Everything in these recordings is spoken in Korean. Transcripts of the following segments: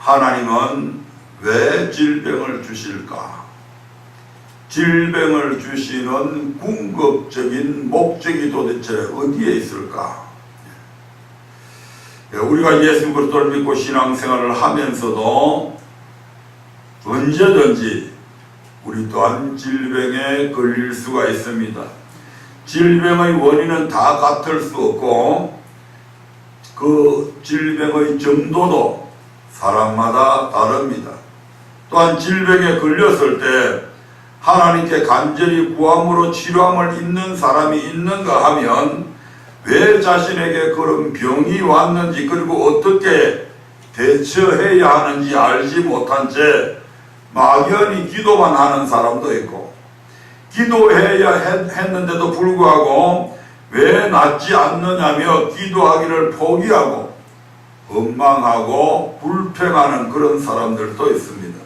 하나님은 왜 질병을 주실까? 질병을 주시는 궁극적인 목적이 도대체 어디에 있을까? 우리가 예수 그리스도를 믿고 신앙생활을 하면서도 언제든지 우리 또한 질병에 걸릴 수가 있습니다. 질병의 원인은 다 같을 수 없고 그 질병의 정도도 사람마다 다릅니다. 또한 질병에 걸렸을 때 하나님께 간절히 구함으로 치료함을 입는 사람이 있는가 하면 왜 자신에게 그런 병이 왔는지 그리고 어떻게 대처해야 하는지 알지 못한 채 막연히 기도만 하는 사람도 있고, 기도해야 했는데도 불구하고 왜 낫지 않느냐며 기도하기를 포기하고 원망하고 불평하는 그런 사람들도 있습니다.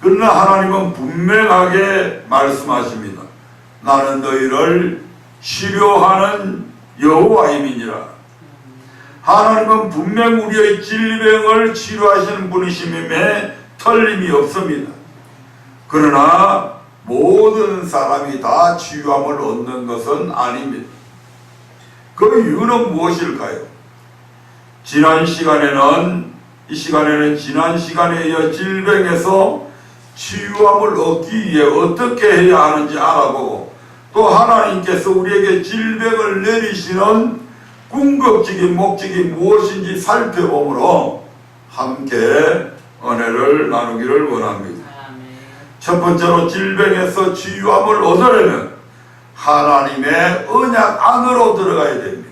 그러나 하나님은 분명하게 말씀하십니다. 나는 너희를 치료하는 여호와임이니라. 하나님은 분명 우리의 질병을 치료하시는 분이심에 틀림이 없습니다. 그러나 모든 사람이 다 치유함을 얻는 것은 아닙니다. 그 이유는 무엇일까요? 지난 시간에는 지난 시간에 이어 질병에서 치유함을 얻기 위해 어떻게 해야 하는지 알아보고 또 하나님께서 우리에게 질병을 내리시는 궁극적인 목적이 무엇인지 살펴보므로 함께 은혜를 나누기를 원합니다. 첫 번째로 질병에서 치유함을 얻으려면 하나님의 언약 안으로 들어가야 됩니다.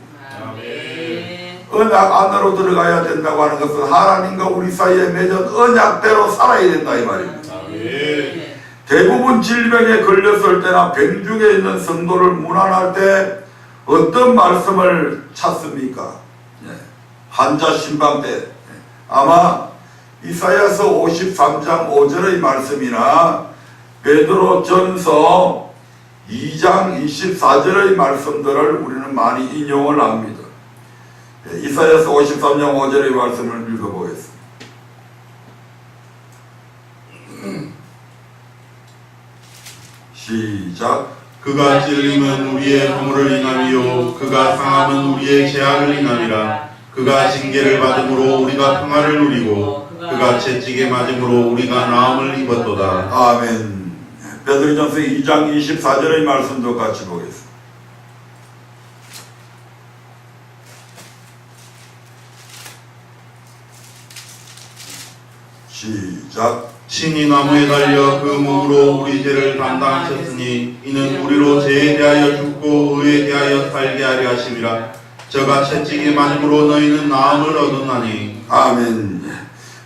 언약 안으로 들어가야 된다고 하는 것은 하나님과 우리 사이에 맺은 언약대로 살아야 된다 이 말입니다. 대부분 질병에 걸렸을 때나 병중에 있는 성도를 문안할 때 어떤 말씀을 찾습니까? 환자 신방 때 아마 이사야서 53장 5절의 말씀이나 베드로 전서 2장 24절의 말씀들을 우리는 많이 인용을 합니다. 이사야서 53장 5절의 말씀을 읽어보겠습니다. 시작. 그가 찔림은 우리의 허물을 인함이요 그가 상함은 우리의 죄악을 인함이라. 그가 징계를 받음으로 우리가 평화를 누리고 그가 채찍에 맞음으로 우리가 나음을 입었도다. 아멘. 베드로전서 2장 24절의 말씀도 같이 보겠습니다. 시작. 신이 나무에 달려 그 몸으로 우리 죄를 담당하셨으니 이는 우리로 죄에 대하여 죽고 의에 대하여 살게 하려 하심이라. 저가 채찍에 맞음으로 너희는 나음을 얻었나니. 아멘.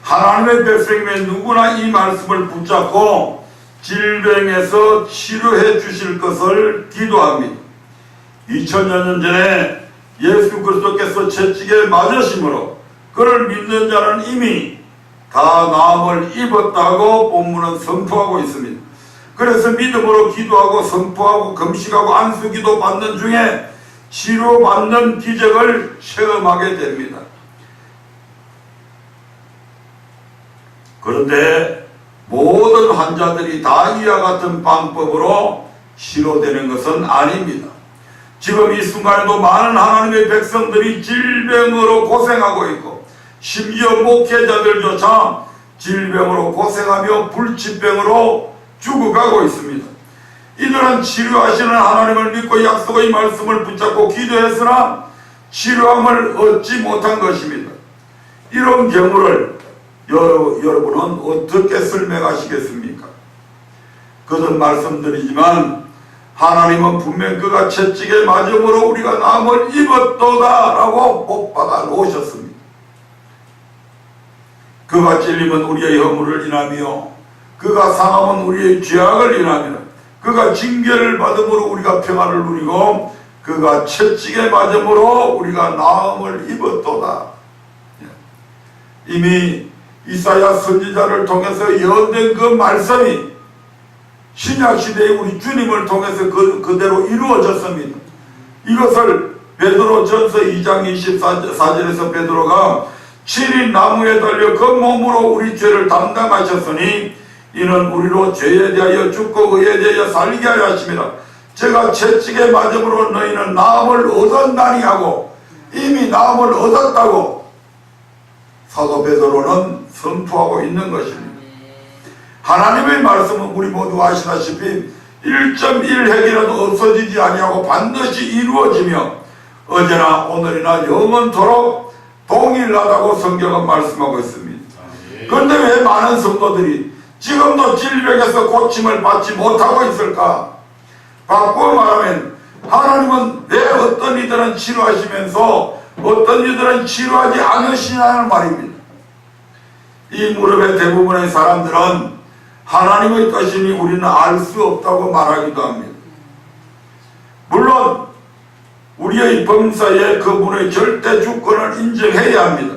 하나님의 백성이면 누구나 이 말씀을 붙잡고 질병에서 치료해 주실 것을 기도합니다. 2000여 년 전에 예수 그리스도께서 채찍에 맞으심으로 그를 믿는 자는 이미 다 나음을 입었다고 본문은 선포하고 있습니다. 그래서 믿음으로 기도하고 선포하고 금식하고 안수기도 받는 중에 치료받는 기적을 체험하게 됩니다. 그런데 모든 환자들이 다 이와 같은 방법으로 치료되는 것은 아닙니다. 지금 이 순간에도 많은 하나님의 백성들이 질병으로 고생하고 있고 심지어 목회자들조차 질병으로 고생하며 불치병으로 죽어가고 있습니다. 이들은 치료하시는 하나님을 믿고 약속의 말씀을 붙잡고 기도했으나 치료함을 얻지 못한 것입니다. 이런 경우를 여러분은 어떻게 설명하시겠습니까? 거듭 말씀드리지만 하나님은 분명 그가 채찍에 맞음으로 우리가 나음을 입었도다 라고 복받아 놓으셨습니다. 그가 찔림은 우리의 허물을 인하며 그가 상함은 우리의 죄악을 인하며 그가 징계를 받음으로 우리가 평화를 누리고 그가 채찍에 맞음으로 우리가 나음을 입었도다. 이미 이사야 선지자를 통해서 예언된 그 말씀이 신약시대의 우리 주님을 통해서 그대로 이루어졌습니다. 이것을 베드로 전서 2장 24절에서 베드로가 친히 나무에 달려 그 몸으로 우리 죄를 담당하셨으니 이는 우리로 죄에 대하여 죽고 의에 대하여 살게 하려 하심이라. 제가 채찍에 맞음으로 너희는 나음을 얻었나니 하고 이미 나음을 얻었다고 사도 베드로는 선포하고 있는 것입니다. 하나님의 말씀은 우리 모두 아시다시피 1.1핵이라도 없어지지 아니하고 반드시 이루어지며 어제나 오늘이나 영원토록 동일하다고 성경은 말씀하고 있습니다. 그런데 왜 많은 성도들이 지금도 질병에서 고침을 받지 못하고 있을까? 바꾸어 말하면 하나님은 왜 어떤 이들은 치료하시면서 어떤 이들은 치료하지 않으시냐는 말입니다. 이 무릎의 대부분의 사람들은 하나님의 뜻이니 우리는 알 수 없다고 말하기도 합니다. 물론 우리의 범사에 그분의 절대 주권을 인정해야 합니다.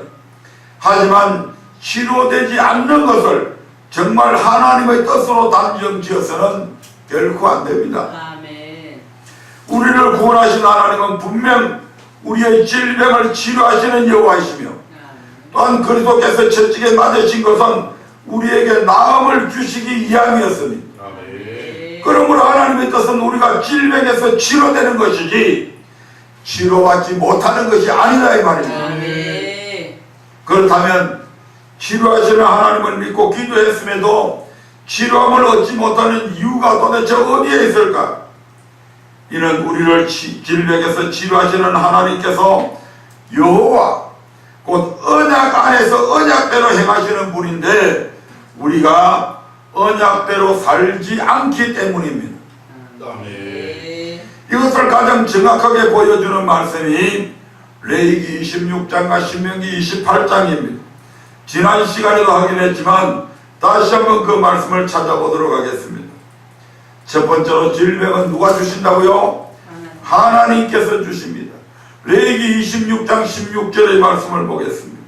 하지만 치료되지 않는 것을 정말 하나님의 뜻으로 단정지어서는 결코 안 됩니다. 아멘. 우리를 구원하신 하나님은 분명 우리의 질병을 치료하시는 여호와이시며 또한 그리스도께서 채찍에 맞으신 것은 우리에게 나음을 주시기 위함이었으니 그러므로 하나님의 뜻은 우리가 질병에서 치료되는 것이지 치료받지 못하는 것이 아니다 이 말입니다. 아멘. 그렇다면 치료하시는 하나님을 믿고 기도했음에도 치료함을 얻지 못하는 이유가 도대체 어디에 있을까? 이는 우리를 질병에서 치료하시는 하나님께서 여호와 곧 언약 안에서 언약대로 행하시는 분인데 우리가 언약대로 살지 않기 때문입니다. 이것을 가장 정확하게 보여주는 말씀이 레위기 26장과 신명기 28장입니다. 지난 시간에도 하긴 했지만 다시 한번 그 말씀을 찾아보도록 하겠습니다. 첫 번째로 질병은 누가 주신다고요? 하나님께서 주십니다. 레위기 26장 16절의 말씀을 보겠습니다.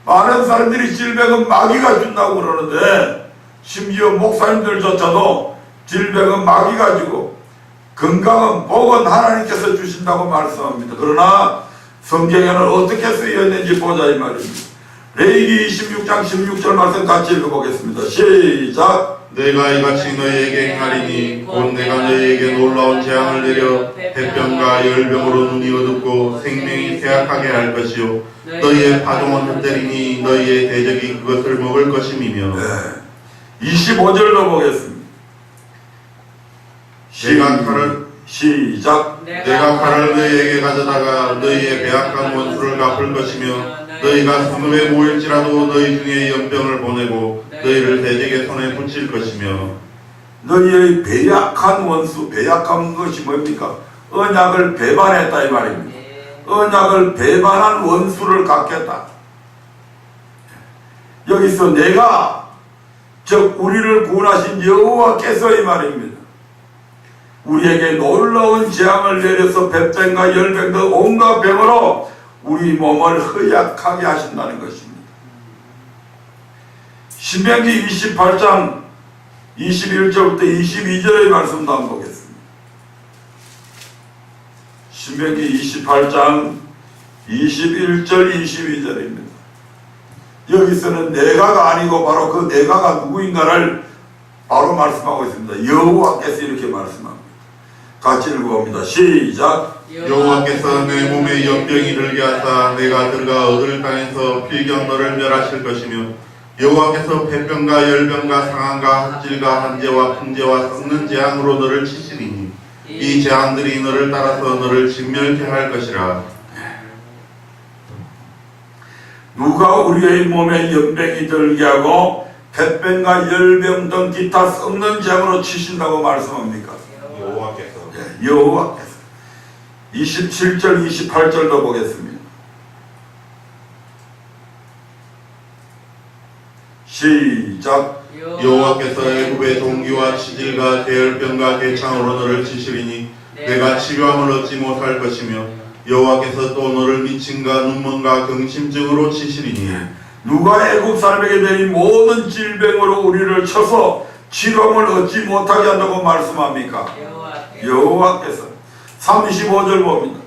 많은 사람들이 질병은 마귀가 준다고 그러는데 심지어 목사님들조차도 질병은 마귀가 주고 건강은 복은 하나님께서 주신다고 말씀합니다. 그러나 성경에는 어떻게 쓰여있는지 보자 이 말입니다. 레위기 26장 16절 말씀 같이 읽어보겠습니다. 시작. 내가 이같이 너희에게 행하리니 곧 내가 너희에게 놀라운 재앙을 내려 백병과 열병으로 눈이 어둡고 생명이 쇠약하게 할 것이요 너희의 파종은 헛되리니 너희의 대적이 그것을 먹을 것임이며. 네. 25절로 보겠습니다. 시작. 내가 칼을 너희에게 가져다가 너희의 배악한 원수를 갚을 것이며 너희가 성읍에 모일지라도 너희 중에 연병을 보내고 너희를 대적의 손에 붙일 것이며. 너희의 배약한 원수, 배약한 것이 뭡니까? 언약을 배반했다 이 말입니다. 언약을 배반한 원수를 갚겠다. 여기서 내가 즉 우리를 구원하신 여호와께서 이 말입니다. 우리에게 놀라운 재앙을 내려서 백병과 열병 등 온갖 병으로 우리 몸을 허약하게 하신다는 것입니다. 신명기 28장 21절부터 22절의 말씀도 한번 보겠습니다. 신명기 28장 21절 22절입니다. 여기서는 내가가 아니고 바로 그 내가가 누구인가를 바로 말씀하고 있습니다. 여호와께서 이렇게 말씀합니다. 같이 읽어봅니다. 시작. 여호와께서 내 몸에 연병이 들게 하사 내가 들어가 얻을 땅에서 필경 너를 멸하실 것이며 여호와께서 백병과 열병과 상한과 학질과 한재와 풍재와 썩는 재앙으로 너를 치시리니 이 재앙들이 너를 따라서 너를 진멸케 할 것이라. 누가 우리의 몸에 연병이 들게 하고 백병과 열병 등 기타 썩는 재앙으로 치신다고 말씀합니까? 여호와께서. 여호와께서. 27절 28절도 보겠습니다. 시작. 여호와께서 애굽의 종기와 치질과 계열병과 개창으로 너를 치시리니 내가 치료함을 얻지 못할 것이며 여호와께서 또 너를 미침과 눈먼과 경심증으로 치시리니. 누가 애굽 사람에게 내린 모든 질병으로 우리를 쳐서 치료함을 얻지 못하게 한다고 말씀합니까? 여호와께서. 35절 봅니다.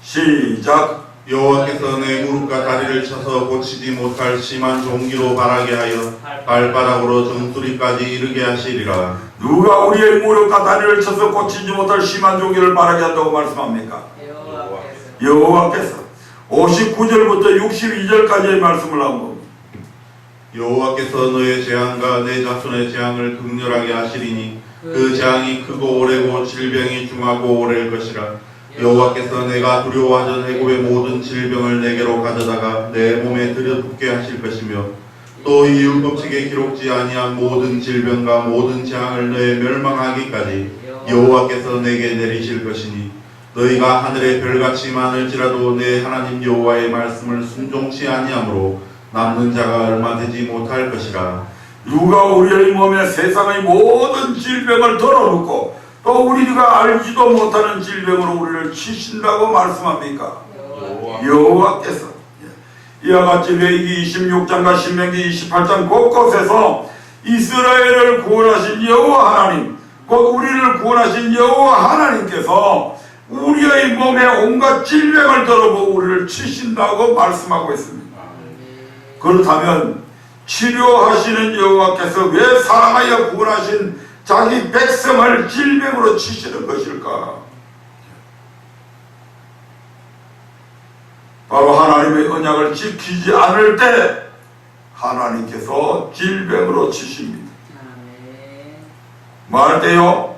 시작. 여호와께서 내 무릎과 다리를 쳐서 고치지 못할 심한 종기로 바라게 하여 발바닥으로 정수리까지 이르게 하시리라. 누가 우리의 무릎과 다리를 쳐서 고치지 못할 심한 종기를 바라게 한다고 말씀합니까? 여호와께서 59절부터 62절까지의 말씀을 하고 봅니다. 여호와께서 너의 재앙과 내 자손의 재앙을 극렬하게 하시리니 그 재앙이 크고 오래고 질병이 중하고 오래일 것이라. 여호와께서 내가 두려워하던 애굽의 모든 질병을 내게로 가져다가 내 몸에 들여붓게 하실 것이며 또 이 율법책에 기록지 아니한 모든 질병과 모든 재앙을 너에 멸망하기까지 여호와께서 내게 내리실 것이니 너희가 하늘의 별같이 많을지라도 내 하나님 여호와의 말씀을 순종치 아니하므로 남는 자가 얼마 되지 못할 것이라. 누가 우리의 몸에 세상의 모든 질병을 덜어놓고 또 우리가 알지도 못하는 질병으로 우리를 치신다고 말씀합니까? 여호와께서. 이와 같이 레위기 26장과 신명기 28장 곳곳에서 이스라엘을 구원하신 여호와 하나님, 곧 우리를 구원하신 여호와 하나님께서 우리의 몸에 온갖 질병을 덜어보고 우리를 치신다고 말씀하고 있습니다. 그렇다면 치료하시는 여호와께서 왜 사랑하여 구원하신 자기 백성을 질병으로 치시는 것일까? 바로 하나님의 언약을 지키지 않을 때 하나님께서 질병으로 치십니다. 뭐 할 때요?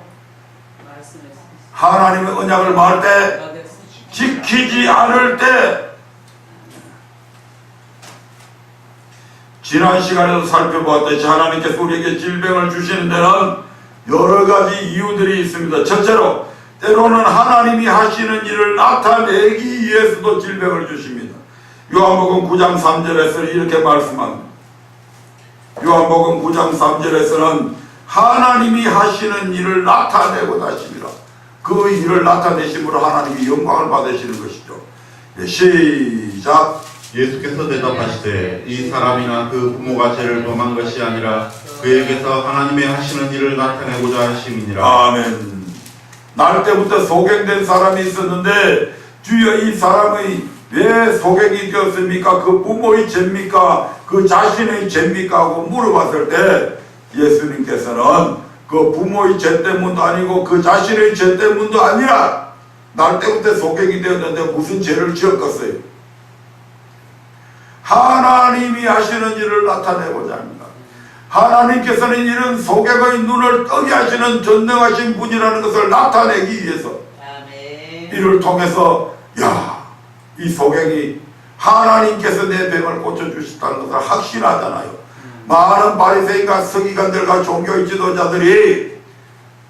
하나님의 언약을 뭐 할 때? 지키지 않을 때. 지난 시간에도 살펴보았듯이 하나님께서 우리에게 질병을 주시는 데는 여러 가지 이유들이 있습니다. 첫째로 때로는 하나님이 하시는 일을 나타내기 위해서도 질병을 주십니다. 요한복음 9장 3절에서 이렇게 말씀합니다. 요한복음 9장 3절에서는 하나님이 하시는 일을 나타내고 하십니다. 그 일을 나타내심으로 하나님이 영광을 받으시는 것이죠. 시작. 예수께서 대답하시되 이 사람이나 그 부모가 죄를 범한 것이 아니라 그에게서 하나님의 하시는 일을 나타내고자 하심이니라. 아멘. 날 때부터 소경된 사람이 있었는데 주여 이 사람의 왜 소경이 되었습니까? 그 부모의 죄입니까? 그 자신의 죄입니까? 하고 물어봤을 때 예수님께서는 그 부모의 죄 때문도 아니고 그 자신의 죄 때문도 아니라 날 때부터 소경이 되었는데 무슨 죄를 지었겠어요? 하나님이 하시는 일을 나타내고자 합니다. 하나님께서는 이런 소경의 눈을 뜨게 하시는 전능하신 분이라는 것을 나타내기 위해서 이를 통해서 이 소경이 하나님께서 내 병을 고쳐주셨다는 것을 확신하잖아요. 많은 바리새인과 서기관들과 종교의 지도자들이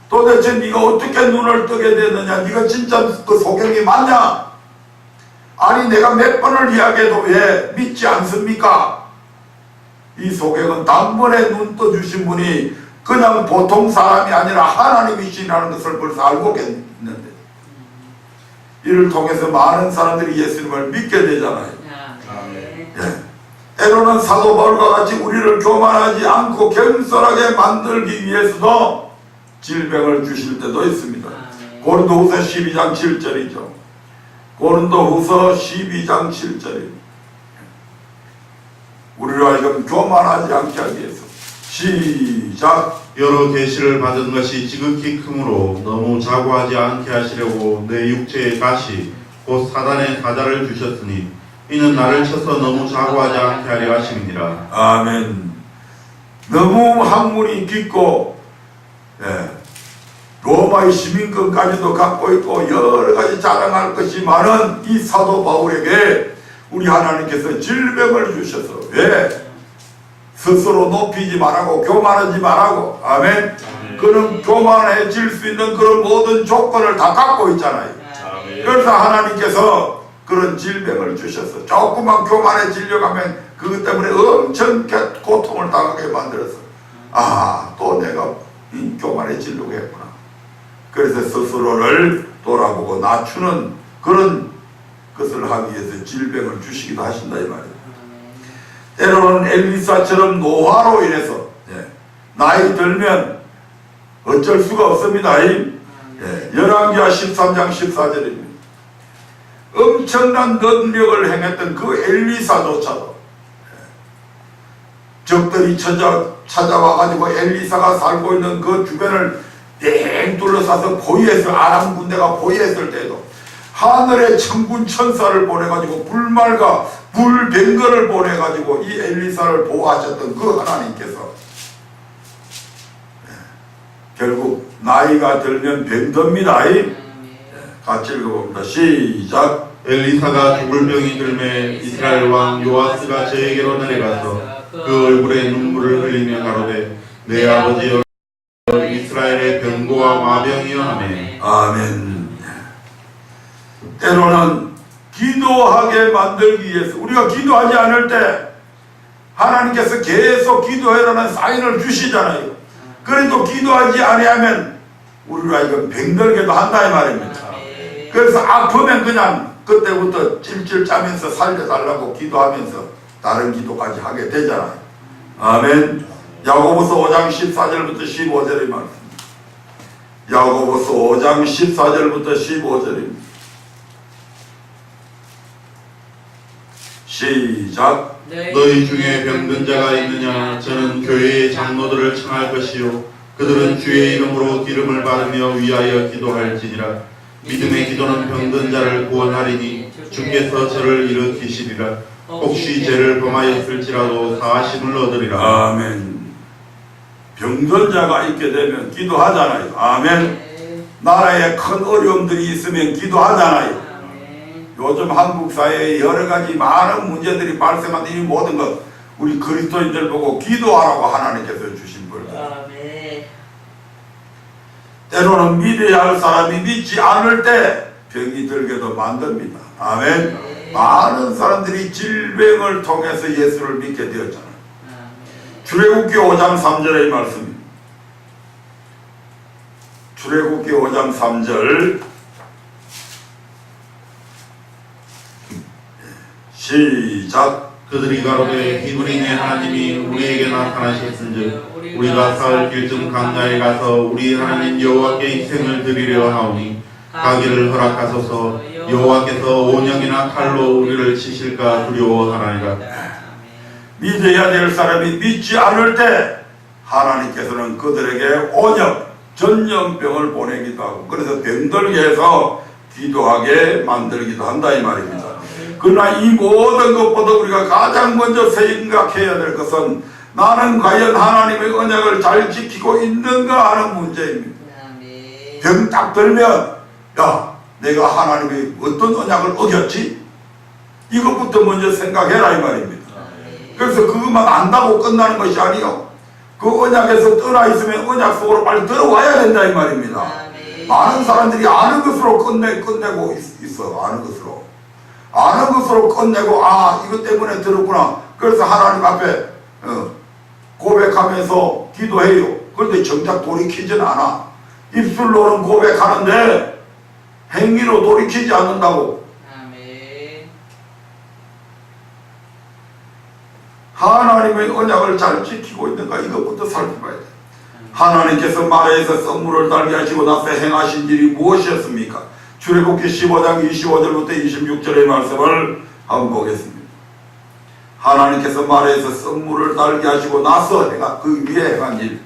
도대체 네가 어떻게 눈을 뜨게 됐느냐, 네가 진짜 그 소경이 맞냐, 아니 내가 몇 번을 이야기해도 왜 믿지 않습니까? 이 소경은 단번에 눈 떠주신 분이 그냥 보통 사람이 아니라 하나님이시라는 것을 벌써 알고 있는데 이를 통해서 많은 사람들이 예수님을 믿게 되잖아요. 때로는 사도 바울과 같이 우리를 교만하지 않고 겸손하게 만들기 위해서도 질병을 주실 때도 있습니다. 고린도후서 12장 7절이죠. 고린도후서 12장 7절입니다. 우리를 하여금 교만하지 않게 하기 위해서. 시작. 여러 계시를 받은 것이 지극히 크므로 너무 자고하지 않게 하시려고 내 육체의 가시 곧 사단의 사자를 주셨으니 이는 나를 쳐서 너무 자고하지 않게 하려 하심이니라. 아멘. 너무 학문이 깊고 로마의 시민권까지도 갖고 있고 여러 가지 자랑할 것이 많은 이 사도 바울에게 우리 하나님께서 질병을 주셔서 왜? 스스로 높이지 말라고, 교만하지 말라고. 아멘. 그는 교만해질 수 있는 그런 모든 조건을 다 갖고 있잖아요. 그래서 하나님께서 그런 질병을 주셔서 조금만 교만해지려고 하면 그것 때문에 엄청 고통을 당하게 만들어서 또 내가 교만해지려고 했구나. 그래서 스스로를 돌아보고 낮추는 그런 것을 하기 위해서 질병을 주시기도 하신다 이 말이에요. 때로는 엘리사처럼 노화로 인해서 나이 들면 어쩔 수가 없습니다. 열왕기하 13장 14절입니다. 엄청난 능력을 행했던 그 엘리사조차도 적들이 찾아와가지고 엘리사가 살고 있는 그 주변을 땡 둘러싸서 포위했을 아람 군대가 포위했을 때도 하늘에 천군 천사를 보내가지고 불말과 불병거를 보내가지고 이 엘리사를 보호하셨던 그 하나님께서 결국 나이가 들면 병듭니다. 같이 읽어봅니다. 시작. 엘리사가 죽을 병이 들매 이스라엘 왕 요아스가 저에게로 내려가서 그 얼굴에 눈물을 흘리며 가로되 내 아버지 이스라엘의 병고와 마병이여 하매. 아멘. 때로는 기도하게 만들기 위해서 우리가 기도하지 않을 때 하나님께서 계속 기도해라는 사인을 주시잖아요. 그래도 기도하지 아니하면 우리가 이건 병들게도 한다 이 말입니다. 그래서 아프면 그냥 그때부터 찔찔 짜면서 살려달라고 기도하면서 다른 기도까지 하게 되잖아요. 아멘. 야고보서 5장 14절부터 15절의 말씀. 야고보서 5장 14절부터 15절입니다. 시작. 너희 중에 병든 자가 있느냐? 저는 교회의 장로들을 청할 것이요 그들은 주의 이름으로 기름을 바르며 위하여 기도할지니라. 믿음의 기도는 병든 자를 구원하리니 주께서 저를 일으키시리라. 혹시 죄를 범하였을지라도 사하심을 얻으리라. 아멘. 병든 자가 있게 되면 기도하잖아요. 아멘. 나라에 큰 어려움들이 있으면 기도하잖아요. 요즘 한국 사회에 여러 가지 많은 문제들이 발생하는 이 모든 것 우리 그리스도인들 보고 기도하라고 하나님께서 주신 벌들. 때로는 믿어야 할 사람이 믿지 않을 때 병이 들게도 만듭니다. 아멘. 많은 사람들이 질병을 통해서 예수를 믿게 되었잖아요. 출애굽기 5장 3절의 말씀입니다. 출애굽기 5장 3절 시작. 그들이 가로되 히브리의 하나님이 우리에게 나타나셨은즉 우리가 사흘 길쯤 강야에 가서 우리 하나님 여호와께 희생을 드리려 하오니 가기를 허락하소서. 여호와께서 온영이나 칼로 우리를 치실까 두려워하나이다. 믿어야 될 사람이 믿지 않을 때 하나님께서는 그들에게 온역, 전염병을 보내기도 하고 그래서 병들게 해서 기도하게 만들기도 한다 이 말입니다. 그러나 이 모든 것보다 우리가 가장 먼저 생각해야 될 것은 나는 과연 하나님의 언약을 잘 지키고 있는가 하는 문제입니다. 병 딱 들면 야 내가 하나님의 어떤 언약을 어겼지? 이것부터 먼저 생각해라 이 말입니다. 그래서 그것만 안다고 끝나는 것이 아니요. 그 언약에서 떠나 있으면 언약 속으로 빨리 들어와야 된다 이 말입니다. 많은 사람들이 아는 것으로 끝내고 있어. 아는 것으로 끝내고 아 이것 때문에 들었구나. 그래서 하나님 앞에 고백하면서 기도해요. 그런데 정작 돌이키지는 않아. 입술로는 고백하는데 행위로 돌이키지 않는다고. 하나님의 언약을 잘 지키고 있는가 이것부터 살펴봐야 돼. 하나님께서 마라에서 썩물을 달게 하시고 나서 행하신 일이 무엇이었습니까? 출애굽기 15장 25절부터 26절의 말씀을 한번 보겠습니다. 하나님께서 마라에서 썩물을 달게 하시고 나서 그 위에 행한 일.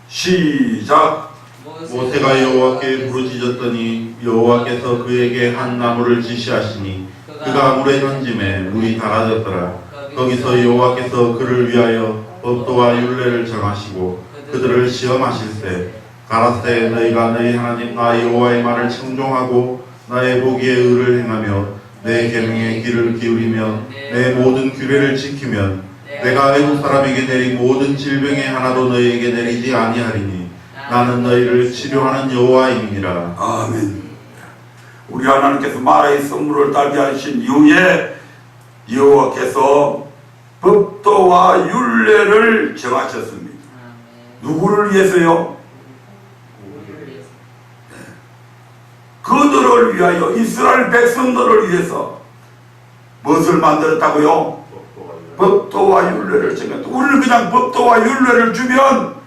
시작. 모세가 여호와께 부르짖었더니 여호와께서 그에게 한 나무를 지시하시니 그가 물에 던짐에 물이 달아졌더라. 거기서 여호와께서 그를 위하여 법도와 율례를 정하시고 그들을 시험하실세. 가라사대 너희가 너희 하나님 나 여호와의 말을 청종하고 나의 보기에 의를 행하며 내 계명의 귀를 기울이며 내 모든 규례를 지키면 내가 애국 사람에게 내린 모든 질병의 하나도 너희에게 내리지 아니하리니 나는 너희를 치료하는 여호와임이니라. 아멘. 우리 하나님께서 마라의 썩물을 달게 하신 이후에 여호와께서 법도와 율례를 정하셨습니다. 누구를 위해서요? 그들을 위하여 이스라엘 백성들을 위해서 무엇을 만들었다고요? 법도와 율례를 정했다. 우리는 그냥 법도와 율례를 주면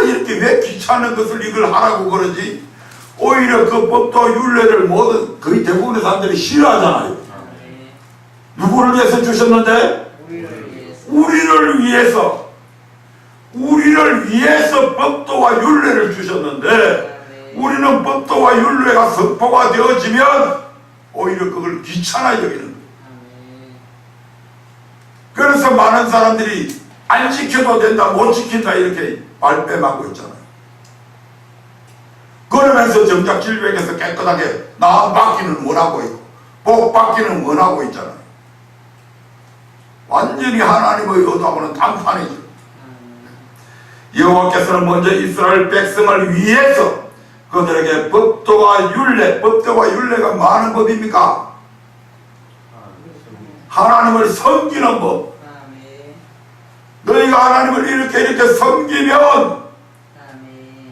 이렇게 왜 귀찮은 것을 이걸 하라고 그러지? 오히려 그 법도 율례를 모든 거의 대부분의 사람들이 싫어하잖아요. 누구를 위해서 주셨는데? 우리를 위해서. 우리를 위해서 법도와 율례를 주셨는데 우리는 법도와 율례가 선포가 되어지면 오히려 그걸 귀찮아 여기는 거예요. 그래서 많은 사람들이 안 지켜도 된다, 못 지킨다 이렇게 발뺌하고 있잖아요. 그러면서 정작 질병에서 깨끗하게 나음 받기는 원하고 있고 복 받기는 원하고 있잖아요. 완전히 하나님의 의도하고는 단판이죠. 여호와께서는 먼저 이스라엘 백성을 위해서 그들에게 법도와 율례, 법도와 율례가 많은 법입니까? 하나님을 섬기는 법. 너희가 하나님을 이렇게 섬기면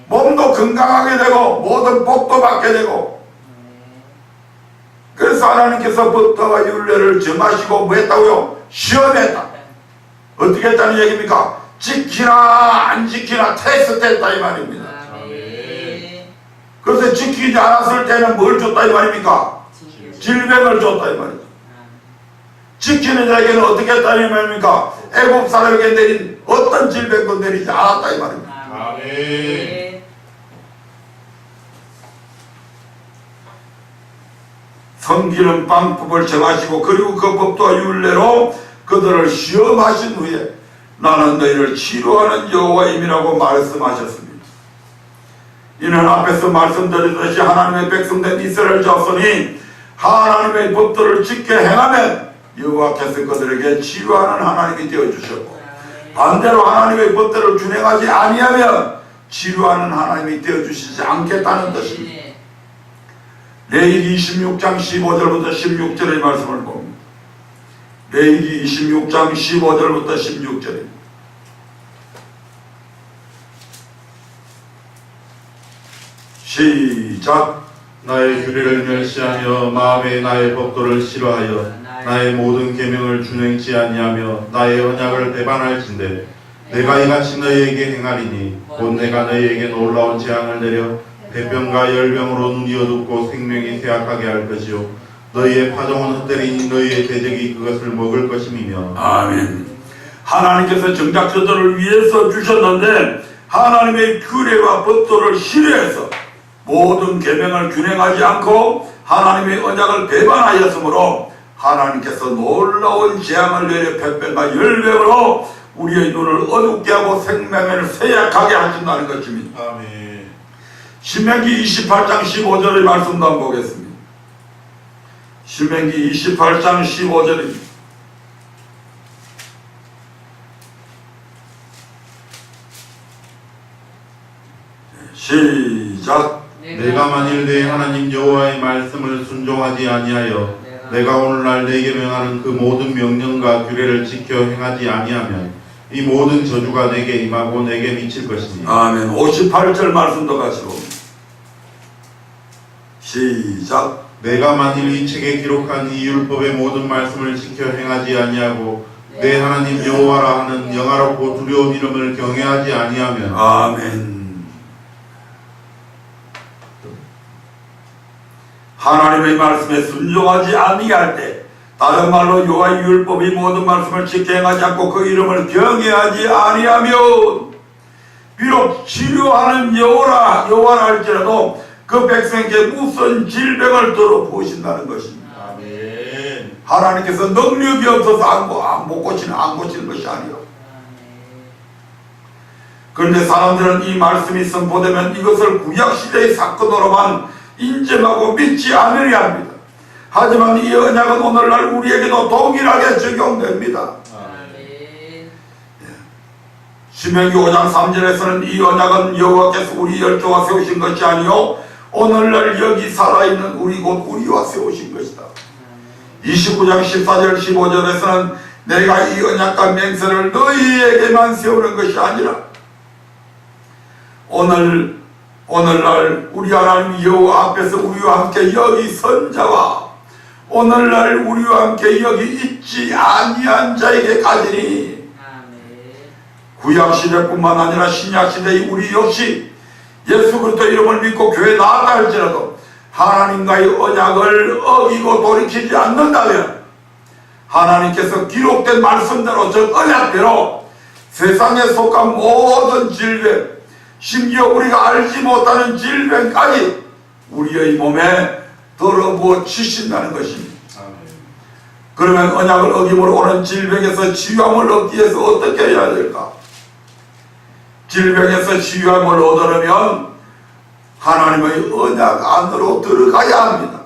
몸도 건강하게 되고 모든 복도 받게 되고, 그래서 하나님께서 법도와 율례를 정하시고 뭐 했다고요? 시험했다. 어떻게 했다는 얘기입니까? 지키나 안 지키나 테스트 했다 이 말입니다. 그래서 지키지 않았을 때는 뭘 줬다 이 말입니까? 질병을 줬다 이 말이죠. 지키는 자에게는 어떻게 했다 이 말입니까? 애국 사람에게 내린 어떤 질병도 내리지 않았다 이 말입니다. 아멘. 섬기는 방법을 정하시고 그리고 그 법도와 율례로 그들을 시험하신 후에 나는 너희를 치료하는 여호와임이라고 말씀하셨습니다. 이는 앞에서 말씀드렸듯이 하나님의 백성된 이스라엘 자손이 하나님의 법도를 지켜 행하면 여호와께서 그들에게 치료하는 하나님이 되어주셨고, 반대로 하나님의 법도를 준행하지 아니하면 치료하는 하나님이 되어주시지 않겠다는 뜻입니다. 레위기 26장 15절부터 16절의 말씀을 봅니다. 레위기 26장 15절부터 16절입니다. 시작. 나의 규례를 멸시하며 마음에 나의 법도를 싫어하여 나의 모든 계명을 준행치 아니하며 나의 언약을 배반할진대 내가 이같이 너희에게 행하리니 곧 내가 너희에게 놀라운 재앙을 내려 배병과 열병으로 눈이 어둡고 생명이 쇠약하게 할 것이요 너희의 파종은 헛되리니 너희의 대적이 그것을 먹을 것임이며. 아멘. 하나님께서 정작 저들을 위해서 주셨는데 하나님의 규례와 법도를 싫어해서 모든 계명을 준행하지 않고 하나님의 언약을 배반하였으므로 하나님께서 놀라운 재앙을 내려 백병과 열병으로 우리의 눈을 어둡게 하고 생명을 쇠약하게 하신다는 것입니다. 아멘. 신명기 28장 15절의 말씀도 한번 보겠습니다. 신명기 28장 15절입니다. 시작. 내가 만일 내 하나님 여호와의 말씀을 순종하지 아니하여 내가 오늘날 내게 명하는 그 모든 명령과 규례를 지켜 행하지 아니하면 이 모든 저주가 내게 임하고 내게 미칠 것이니. 아멘. 58절 말씀도 같이 봅니다. 시작. 내가 만일 이 책에 기록한 이 율법의 모든 말씀을 지켜 행하지 아니하고 내 하나님 여호와라 하는 영화롭고 두려운 이름을 경외하지 아니하면. 아멘. 하나님의 말씀에 순종하지 아니할 때, 다른 말로 여호와의 율법이 모든 말씀을 지켜 행하지 않고 그 이름을 경외하지 아니하면 비록 치료하는 여호와라 할지라도 그 백성에게 무슨 질병을 들어부으신다는 것입니다. 아멘. 하나님께서 능력이 없어서 못 고치는 것이 아니요. 그런데 사람들은 이 말씀이 선포되면 이것을 구약시대의 사건으로만 인정하고 믿지 않으려 합니다. 하지만 이 언약은 오늘날 우리에게도 동일하게 적용됩니다. 신명기 5장 3절에서는 이 언약은 여호와께서 우리 열조와 세우신 것이 아니요 오늘날 여기 살아있는 우리 곧 우리와 세우신 것이다. 29장 14절 15절에서는 내가 이 언약과 맹세를 너희에게만 세우는 것이 아니라 오늘날 우리 하나님 여호와 앞에서 우리와 함께 여기 선 자와 오늘날 우리와 함께 여기 있지 아니한 자에게 가지니 구약시대뿐만 아니라 신약시대의 우리 역시 예수 그리스도 이름을 믿고 교회 나왔다 할지라도 하나님과의 언약을 어기고 돌이키지 않는다면 하나님께서 기록된 말씀대로 저 언약대로 세상에 속한 모든 질병, 심지어 우리가 알지 못하는 질병까지 우리의 몸에 들어부어 치신다는 것입니다. 그러면 언약을 어김으로 오는 질병에서 치유함을 얻기 위해서 어떻게 해야 될까? 질병에서 치유함을 얻으려면 하나님의 언약 안으로 들어가야 합니다.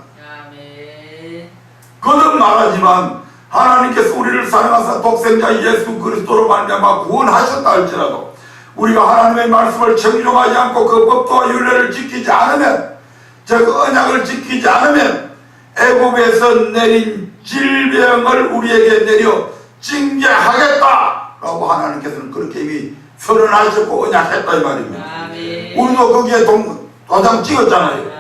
거듭 말하지만 하나님께서 우리를 사랑하사 독생자 예수 그리스도로 말미암아 구원하셨다 할지라도 우리가 하나님의 말씀을 청종하지 않고 그 법도와 율례를 지키지 않으면, 즉 언약을 지키지 않으면 애굽에서 내린 질병을 우리에게 내려 징계하겠다라고 하나님께서는 그렇게 이미 선언하셨고 언약했다 이 말입니다. 우리도 거기에 도장 찍었잖아요.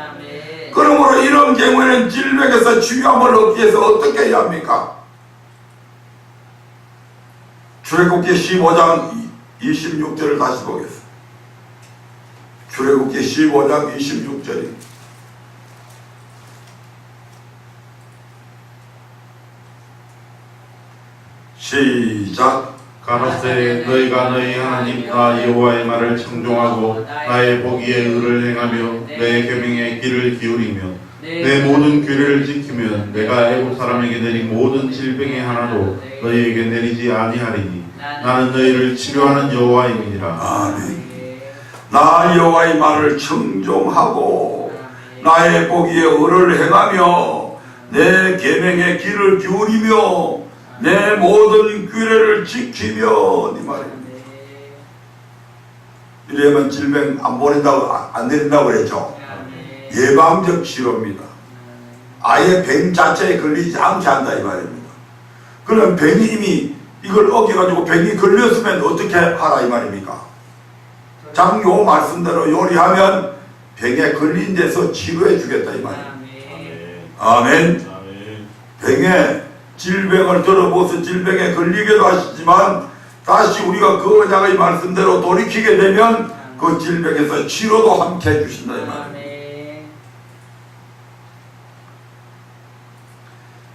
그러므로 이런 경우에는 질병에서 치유함을 얻기 위해서 어떻게 해야 합니까? 출애굽기 15장 26절을 다시 보겠습니다. 출애굽기 15장 26절입니다. 시작. 가라사대 너희가 너희 하나님 나 여호와의 말을 청종하고 나의 보기에 의를 행하며 내 계명에 귀를 기울이며 내 모든 규례를 지키면 내가 애굽 사람에게 내린 모든 질병의 하나도 너희에게 내리지 아니하리니 나는 너희를 치료하는 여호와임이니라. 아멘. 나 여호와의 말을 청종하고 나의 보기에 의를 행하며 내 계명에 귀를 기울이며 내 모든 규례를 지키며 이 말입니다. 이러면 질병 안 보낸다고 안 내린다고 그랬죠. 예방적 치료입니다. 아예 병 자체에 걸리지 않게 한다 이 말입니다. 그럼 병이 이미 이걸 어겨가지고 병이 걸렸으면 어떻게 하라 이 말입니까? 장요 말씀대로 요리하면 병에 걸린 데서 치료해 주겠다 이 말입니다. 아멘. 병에 질병을 들어보서 질병에 걸리게도 하시지만 다시 우리가 그 언약의 말씀대로 돌이키게 되면 그 질병에서 치료도 함께 해주신다 이 말입니다.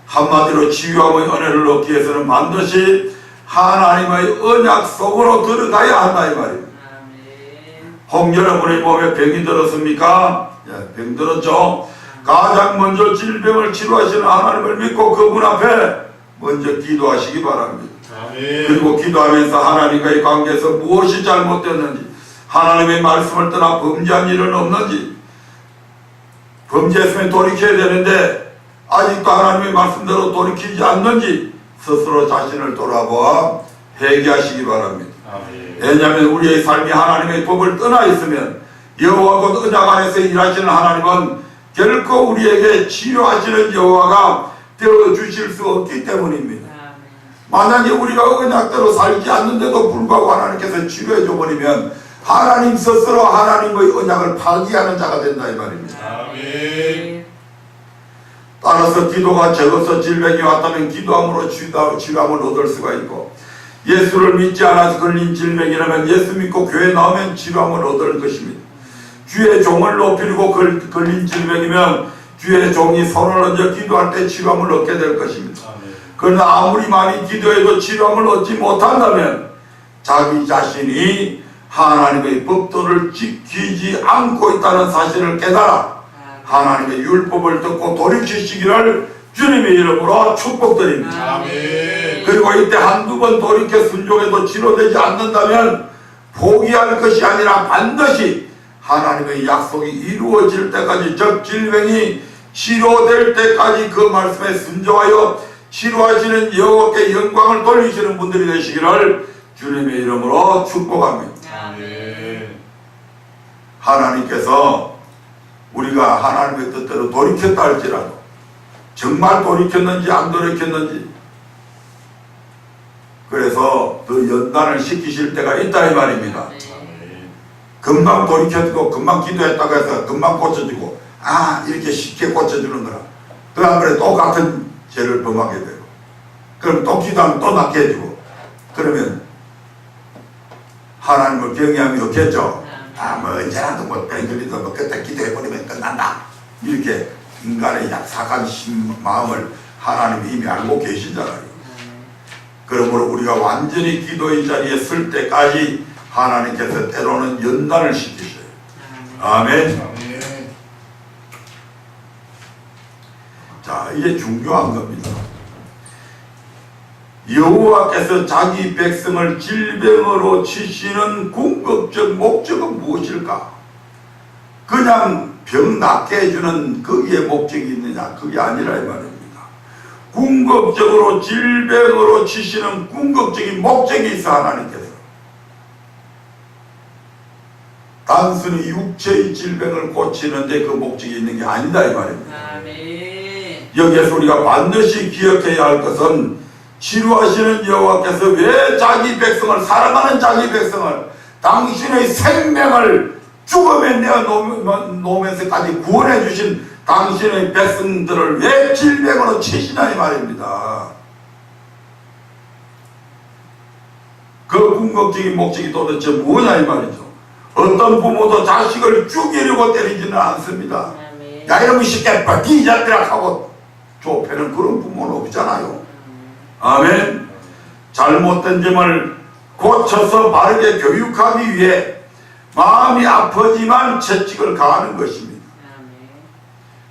한마디로 치유함의 은혜를 얻기 위해서는 반드시 하나님의 언약 속으로 들어가야 한다 이 말입니다. 혹 여러분의 몸에 병이 들었습니까? 병 들었죠? 가장 먼저 질병을 치료하시는 하나님을 믿고 그분 앞에 먼저 기도하시기 바랍니다. 그리고 기도하면서 하나님과의 관계에서 무엇이 잘못됐는지, 하나님의 말씀을 떠나 범죄한 일은 없는지, 범죄했으면 돌이켜야 되는데 아직도 하나님의 말씀대로 돌이키지 않는지 스스로 자신을 돌아보아 회개하시기 바랍니다. 왜냐하면 우리의 삶이 하나님의 법을 떠나 있으면 여호와 곧 언약 안에서 일하시는 하나님은 결코 우리에게 치료하시는 여호와가 되어주실 수 없기 때문입니다. 만약에 우리가 언약대로 살지 않는데도 불구하고 하나님께서 치료해 줘버리면 하나님 스스로 하나님의 언약을 파기하는 자가 된다 이 말입니다. 아멘. 따라서 기도가 적어서 질병이 왔다면 기도함으로 치료함을 얻을 수가 있고, 예수를 믿지 않아서 걸린 질병이라면 예수 믿고 교회 나오면 치료함을 얻을 것입니다. 주의 종을 높이려고 걸린 질병이면 주의 종이 손을 얹어 기도할 때 치료함을 얻게 될 것입니다. 그러나 아무리 많이 기도해도 치료함을 얻지 못한다면 자기 자신이 하나님의 법도를 지키지 않고 있다는 사실을 깨달아 하나님의 율법을 듣고 돌이키시기를 주님의 이름으로 축복드립니다. 아멘. 그리고 이때 한두 번 돌이켜 순종해도 치료되지 않는다면 포기할 것이 아니라 반드시 하나님의 약속이 이루어질 때까지, 즉 질병이 치료될 때까지 그 말씀에 순종하여 치료하시는 여호와께 영광을 돌리시는 분들이 되시기를 주님의 이름으로 축복합니다. 아멘. 하나님께서 우리가 하나님의 뜻대로 돌이켰다 할지라도 정말 돌이켰는지 안 돌이켰는지, 그래서 더 연단을 시키실 때가 있다 이 말입니다. 금방 돌이켰고 금방 기도했다고 해서 금방 고쳐주고 이렇게 쉽게 고쳐주는 거라. 그 다음에 똑같은 죄를 범하게 되고, 그럼 또 기도하면 또 낫게 해주고, 그러면 하나님을 경외함이 없겠죠. 뭐 언제라도 뭐 뺑글리도 뭐 그때 기도해버리면 끝난다. 이렇게 인간의 약삭한 마음을 하나님이 이미 알고 계시잖아요. 그러므로 우리가 완전히 기도의 자리에 설 때까지 하나님께서 때로는 연단을 시키셔요. 아멘. 자, 이게 중요한 겁니다. 여호와께서 자기 백성을 질병으로 치시는 궁극적 목적은 무엇일까? 그냥 병 낫게 해주는 거기에 목적이 있느냐? 그게 아니라 이 말입니다. 궁극적으로 질병으로 치시는 궁극적인 목적이 있어. 하나님께서 단순히 육체의 질병을 고치는데 그 목적이 있는 게 아니다 이 말입니다. 여기에서 우리가 반드시 기억해야 할 것은 치료하시는 여호와께서 왜 자기 백성을, 사랑하는 자기 백성을, 당신의 생명을 죽음에 내어놓으면서까지 구원해 주신 당신의 백성들을 왜 질병으로 치시냐 이 말입니다. 그 궁극적인 목적이 도대체 뭐냐 이 말이죠. 어떤 부모도 자식을 죽이려고 때리지는 않습니다. 야 이러면 쉽게 버티 이 자들아 하고 좁혀는 그런 부모는 없잖아요. 아멘. 잘못된 점을 고쳐서 바르게 교육하기 위해 마음이 아프지만 채찍을 가하는 것입니다.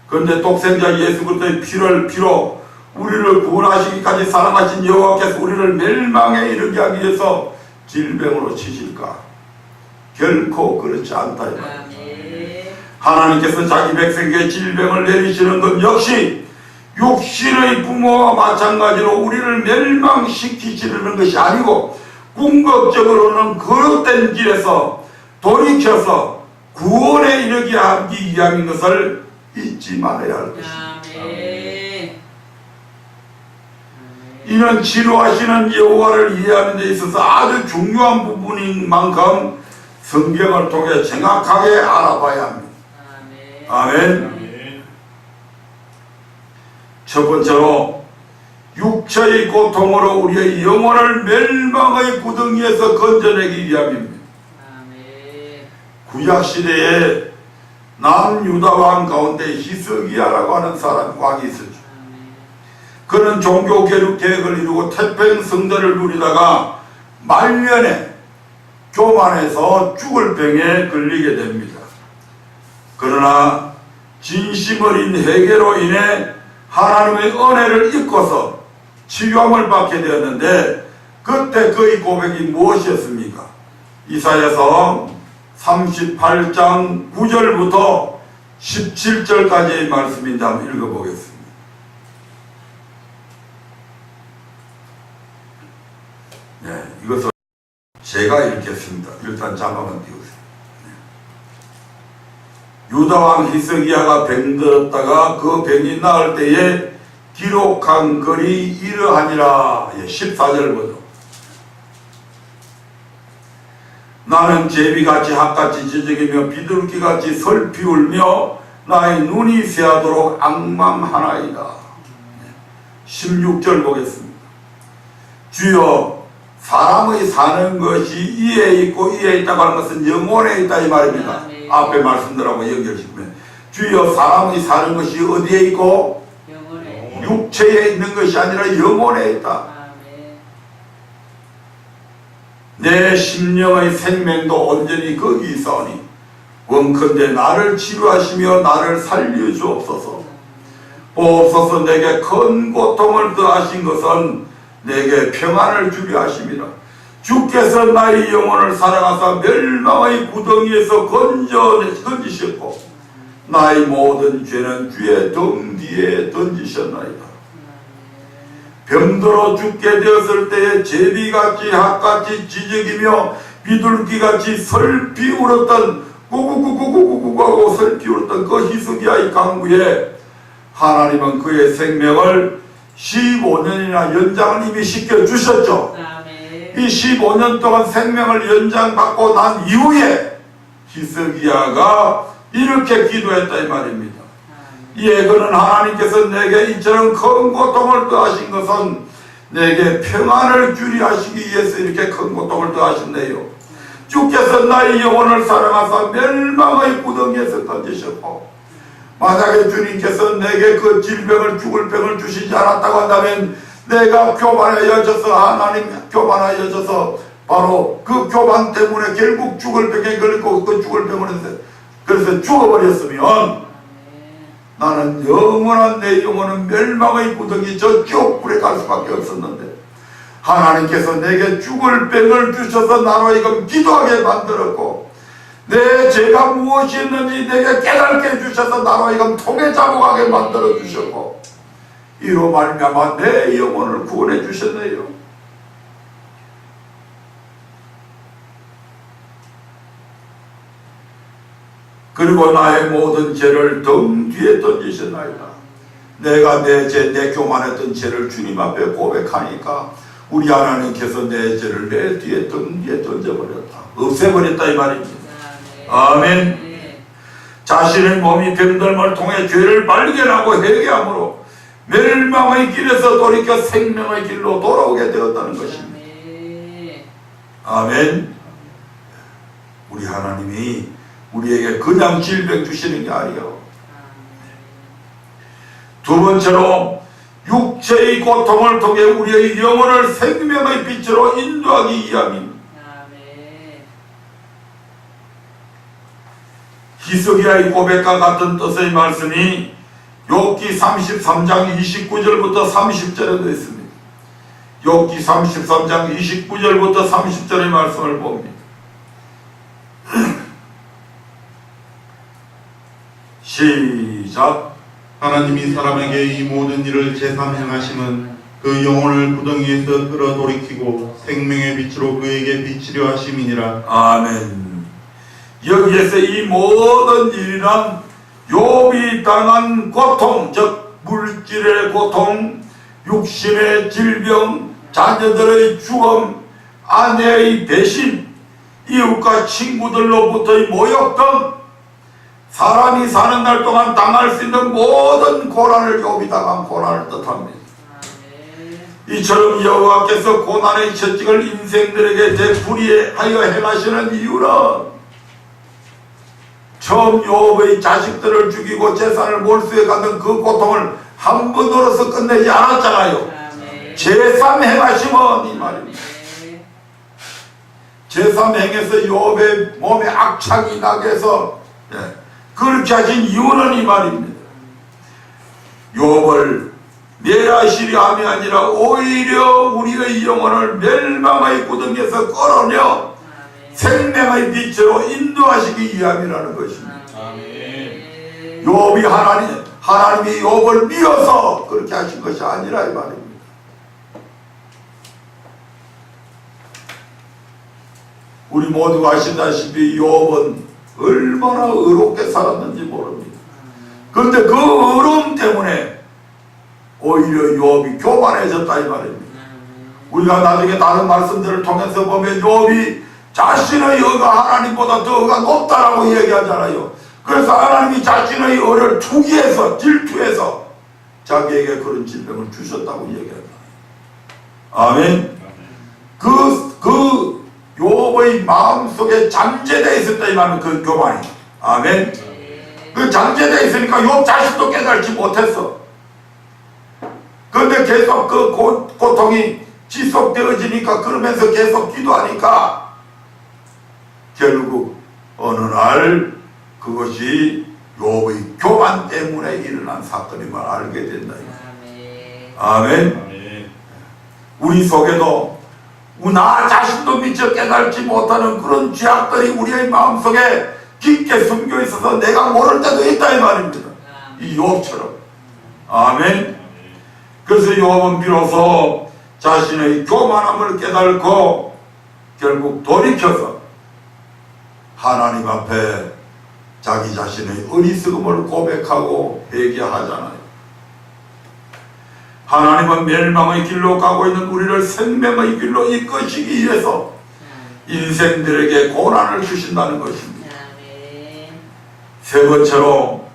그런데 독생자 예수 그리스도의 피로 우리를 구원하시기까지 사랑하신 여호와께서 우리를 멸망에 이르게 하기 위해서 질병으로 치실까? 결코 그렇지 않다 이 말입니다. 하나님께서 자기 백성에게 질병을 내리시는 것 역시 육신의 부모와 마찬가지로 우리를 멸망시키시려는 것이 아니고 궁극적으로는 거룩된 길에서 돌이켜서 구원에 이르게 하기 위함인 것을 잊지 말아야 할 것입니다. 이는 치료하시는 여호와를 이해하는 데 있어서 아주 중요한 부분인 만큼 성경을 통해 정확하게 알아봐야 합니다. 아멘. 첫 번째로 육체의 고통으로 우리의 영혼을 멸망의 구덩이에서 건져내기 위함입니다. 구약시대에 남유다 왕 가운데 히스기야라고 하는 왕이 있었죠. 그는 종교 계획을 이루고 태평성대를 누리다가 말년에 교만해서 죽을 병에 걸리게 됩니다. 그러나 진심 어린 회개로 인해 하나님의 은혜를 입고서 치유함을 받게 되었는데 그때 그의 고백이 무엇이었습니까? 이사야서 38장 9절부터 17절까지의 말씀인데 한번 읽어보겠습니다. 네, 이것을 제가 읽겠습니다. 일단 자막은 띄우세요. 유다왕 히스기야가 병들었다가 그 병이 나을 때에 기록한 글이 이러하니라. 14절 보죠. 나는 제비같이 핫같이 지저귀며 비둘기같이 설피 울며 나의 눈이 새하도록 앙망하나이다. 16절 보겠습니다. 주여 사람의 사는 것이 이에 있고 이에 있다고 하는 것은 영혼에 있다 이 말입니다. 앞에 말씀들하고 연결시키면 주여 사람이 사는 것이 어디에 있고 육체에 있는 것이 아니라 영혼에 있다. 내 심령의 생명도 온전히 거기 있사오니 원컨대 나를 치료하시며 나를 살려주옵소서. 보옵소서. 내게 큰 고통을 더하신 것은 내게 평안을 주려 하심이라. 주께서 나의 영혼을 사랑하사 멸망의 구덩이에서 건지셨고 나의 모든 죄는 주의 등 뒤에 던지셨나이다. 병들어 죽게 되었을 때에 제비같이 핫같이 지저귀며 비둘기같이 설피 울었던 구구구구구구구하고 설피 울었던 그 히스기야의 강구에 하나님은 그의 생명을 15년이나 연장을 이미 시켜주셨죠. 이 15년 동안 생명을 연장받고 난 이후에 히스기야가 이렇게 기도했다 이 말입니다. 예, 그는 하나님께서 내게 이처럼 큰 고통을 더하신 것은 내게 평안을 주리 하시기 위해서 이렇게 큰 고통을 더하셨네요. 주께서 나의 영혼을 사랑하사 멸망의 구덩이에서 던지셨고, 만약에 주님께서 내게 그 질병을 죽을 병을 주시지 않았다고 한다면 내가 교만하여져서 하나님 교만하여져서 바로 그 교만 때문에 결국 죽을 병에 걸리고 그 죽을 병을 했어요. 그래서 죽어버렸으면 나는 영원한 내 영혼은 멸망의 구덩이 저 지옥불에 갈 수밖에 없었는데, 하나님께서 내게 죽을 병을 주셔서 나로 하여금 기도하게 만들었고, 내 죄가 무엇이었는지 내게 깨닫게 해주셔서 나로 하여금 통에 잡아가게 만들어 주셨고, 이로 말미암아 내 영혼을 구원해 주셨네요. 그리고 나의 모든 죄를 등 뒤에 던지셨나이다. 내가 내 죄, 내 교만했던 죄를 주님 앞에 고백하니까 우리 하나님께서 내 죄를 내 뒤에 등 뒤에 던져버렸다. 없애버렸다 이 말입니다. 아멘. 자신의 몸이 병들음을 통해 죄를 발견하고 회개함으로 멸망의 길에서 돌이켜 생명의 길로 돌아오게 되었다는 것입니다. 아멘. 우리 하나님이 우리에게 그냥 질병 주시는 게 아니에요. 두 번째로 육체의 고통을 통해 우리의 영혼을 생명의 빛으로 인도하기 위함입니다. 히스기야의 고백과 같은 뜻의 말씀이 욥기 33장 29절부터 30절에 되어 있습니다. 욥기 33장 29절부터 30절의 말씀을 봅니다. 시작. 하나님이 사람에게 이 모든 일을 제삼 행하심은 그 영혼을 구덩이에서 끌어돌이키고 생명의 빛으로 그에게 비치려 하심이니라. 아멘. 여기에서 이 모든 일이란 욥이 당한 고통, 즉 물질의 고통, 육신의 질병, 자녀들의 죽음, 아내의 배신, 이웃과 친구들로부터의 모욕 등 사람이 사는 날 동안 당할 수 있는 모든 고난을 욥이 당한 고난을 뜻합니다. 이처럼 여호와께서 고난의 채찍을 인생들에게 되풀이하여 행하시는 이유는 처음 욥의 자식들을 죽이고 재산을 몰수해 가는 그 고통을 한 번으로서 끝내지 않았잖아요. 제3 행하심은 이 말입니다. 제3 행에서 욥의 몸에 악창이 나게 해서 그렇게 하신 이유는 이 말입니다. 욥을 멸하시려 함이 아니라 오히려 우리의 영혼을 멸망의 구덩이에서 끌어내어 생명의 빛으로 인도하시기 위함이라는 것입니다. 욥이 하나님이 욥을 미워서 그렇게 하신 것이 아니라 이 말입니다. 우리 모두가 아시다시피 욥은 얼마나 의롭게 살았는지 모릅니다. 그런데 그 의로움 때문에 오히려 욥이 교만해졌다 이 말입니다. 우리가 나중에 다른 말씀들을 통해서 보면 욥이 자신의 의가 하나님보다 더 의가 높다라고 얘기하잖아요. 그래서 하나님이 자신의 의를 투기해서 질투해서 자기에게 그런 질병을 주셨다고 얘기합니다. 아멘. 그 욥의 마음속에 잠재되어 있었다 이 말은 그 교만이. 아멘. 그 잠재되어 있으니까 욥 자신도 깨달지 못했어. 그런데 계속 그 고통이 지속되어지니까 그러면서 계속 기도하니까 결국 어느 날 그것이 욥의 교만 때문에 일어난 사건임을 알게 된다. 아멘. 우리 속에도 나 자신도 미처 깨달지 못하는 그런 죄악들이 우리의 마음속에 깊게 숨겨 있어서 내가 모를 때도 있다 이 말입니다. 이 욥처럼. 아멘. 그래서 욥은 비로소 자신의 교만함을 깨달고 결국 돌이켜서 하나님 앞에 자기 자신의 어리석음을 고백하고 회개하잖아요. 하나님은 멸망의 길로 가고 있는 우리를 생명의 길로 이끄시기 위해서 인생들에게 고난을 주신다는 것입니다. 세 번째로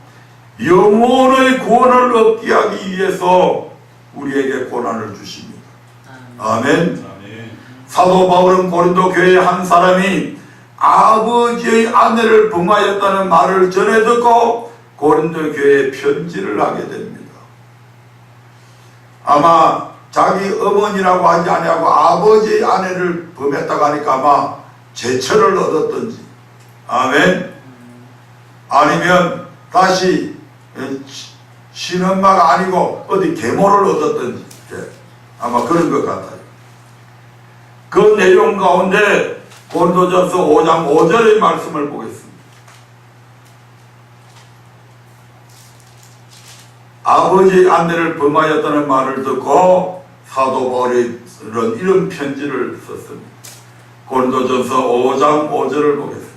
영혼의 구원을 얻게 하기 위해서 우리에게 고난을 주십니다. 아멘. 사도 바울은 고린도 교회의 한 사람이 아버지의 아내를 범하였다는 말을 전해 듣고 고린도 교회에 편지를 하게 됩니다. 아마 자기 어머니라고 하지 아니하고 아버지의 아내를 범했다고 하니까 아마 제처를 얻었던지, 아멘. 아니면 다시 신엄마가 아니고 어디 계모를 얻었던지, 아마 그런 것 같아요. 그 내용 가운데 고린도전서 5장 5절의 말씀을 보겠습니다. 아버지의 아내를 범하였다는 말을 듣고 사도 바울이 이런 편지를 썼습니다. 고린도전서 5장 5절을 보겠습니다.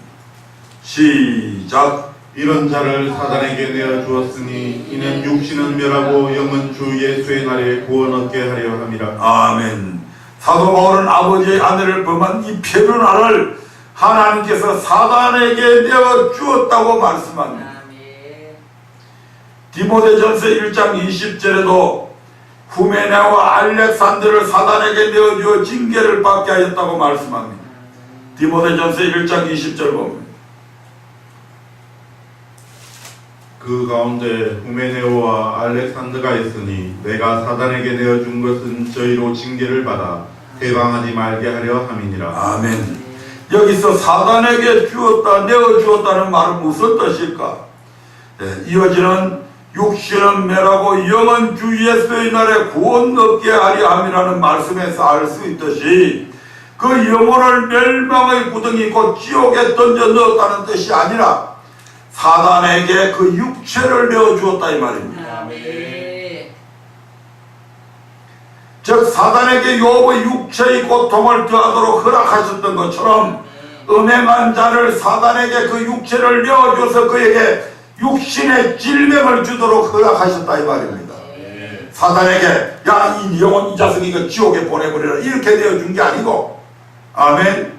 시작. 이런 자를 사단에게 내어 주었으니 이는 육신은 멸하고 영은 주 예수의 날에 구원 얻게 하려 함이라. 아멘. 사도 바울은 아버지의 아내를 범한 이 페루나를 하나님께서 사단에게 내어 주었다고 말씀합니다. 디모데전서 1장 20절에도 후메네와 알렉산더를 사단에게 내어주어 징계를 받게 하였다고 말씀합니다. 디모데전서 1장 20절 보면 그 가운데 후메네오와 알렉산더가 있으니 내가 사단에게 내어준 것은 저희로 징계를 받아 해방하지 말게 하려 함이니라. 아멘. 여기서 사단에게 주었다, 내어주었다는 말은 무슨 뜻일까? 이어지는 육신은 멸하고 영은 주 예수의 날에 구원 얻게 하려 함이라는 말씀에서 알 수 있듯이 그 영혼을 멸망의 구덩이 곧 지옥에 던져 넣었다는 뜻이 아니라 사단에게 그 육체를 내어주었다 이 말입니다. 즉 사단에게 욥의 육체의 고통을 더하도록 허락하셨던 것처럼 음행한 자를 사단에게 그 육체를 내어줘서 그에게 육신의 질병을 주도록 허락하셨다 이 말입니다. 사단에게 야 이 영혼 이 자식 이거 지옥에 보내버리라 이렇게 내어준 게 아니고, 아멘.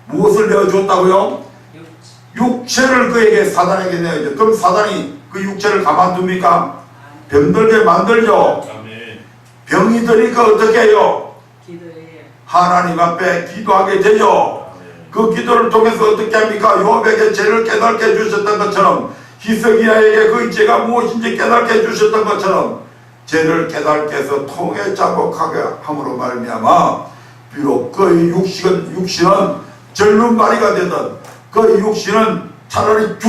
무엇을 내어줬다고요? 육체를 그에게 사단에게 내어줘. 그럼 사단이 그 육체를 가만둡니까? 병들게 만들죠. 병이 드니까 어떻게 해요? 하나님 앞에 기도하게 되죠. 그 기도를 통해서 어떻게 합니까? 욥에게 죄를 깨닫게 해주셨던 것처럼 히스기야에게 그 죄가 무엇인지 깨닫게 해주셨던 것처럼 죄를 깨닫게 해서 통에 자복하게 함으로 말미암아 비록 그의 육신은 절름발이가 되든 그의 육신은 차라리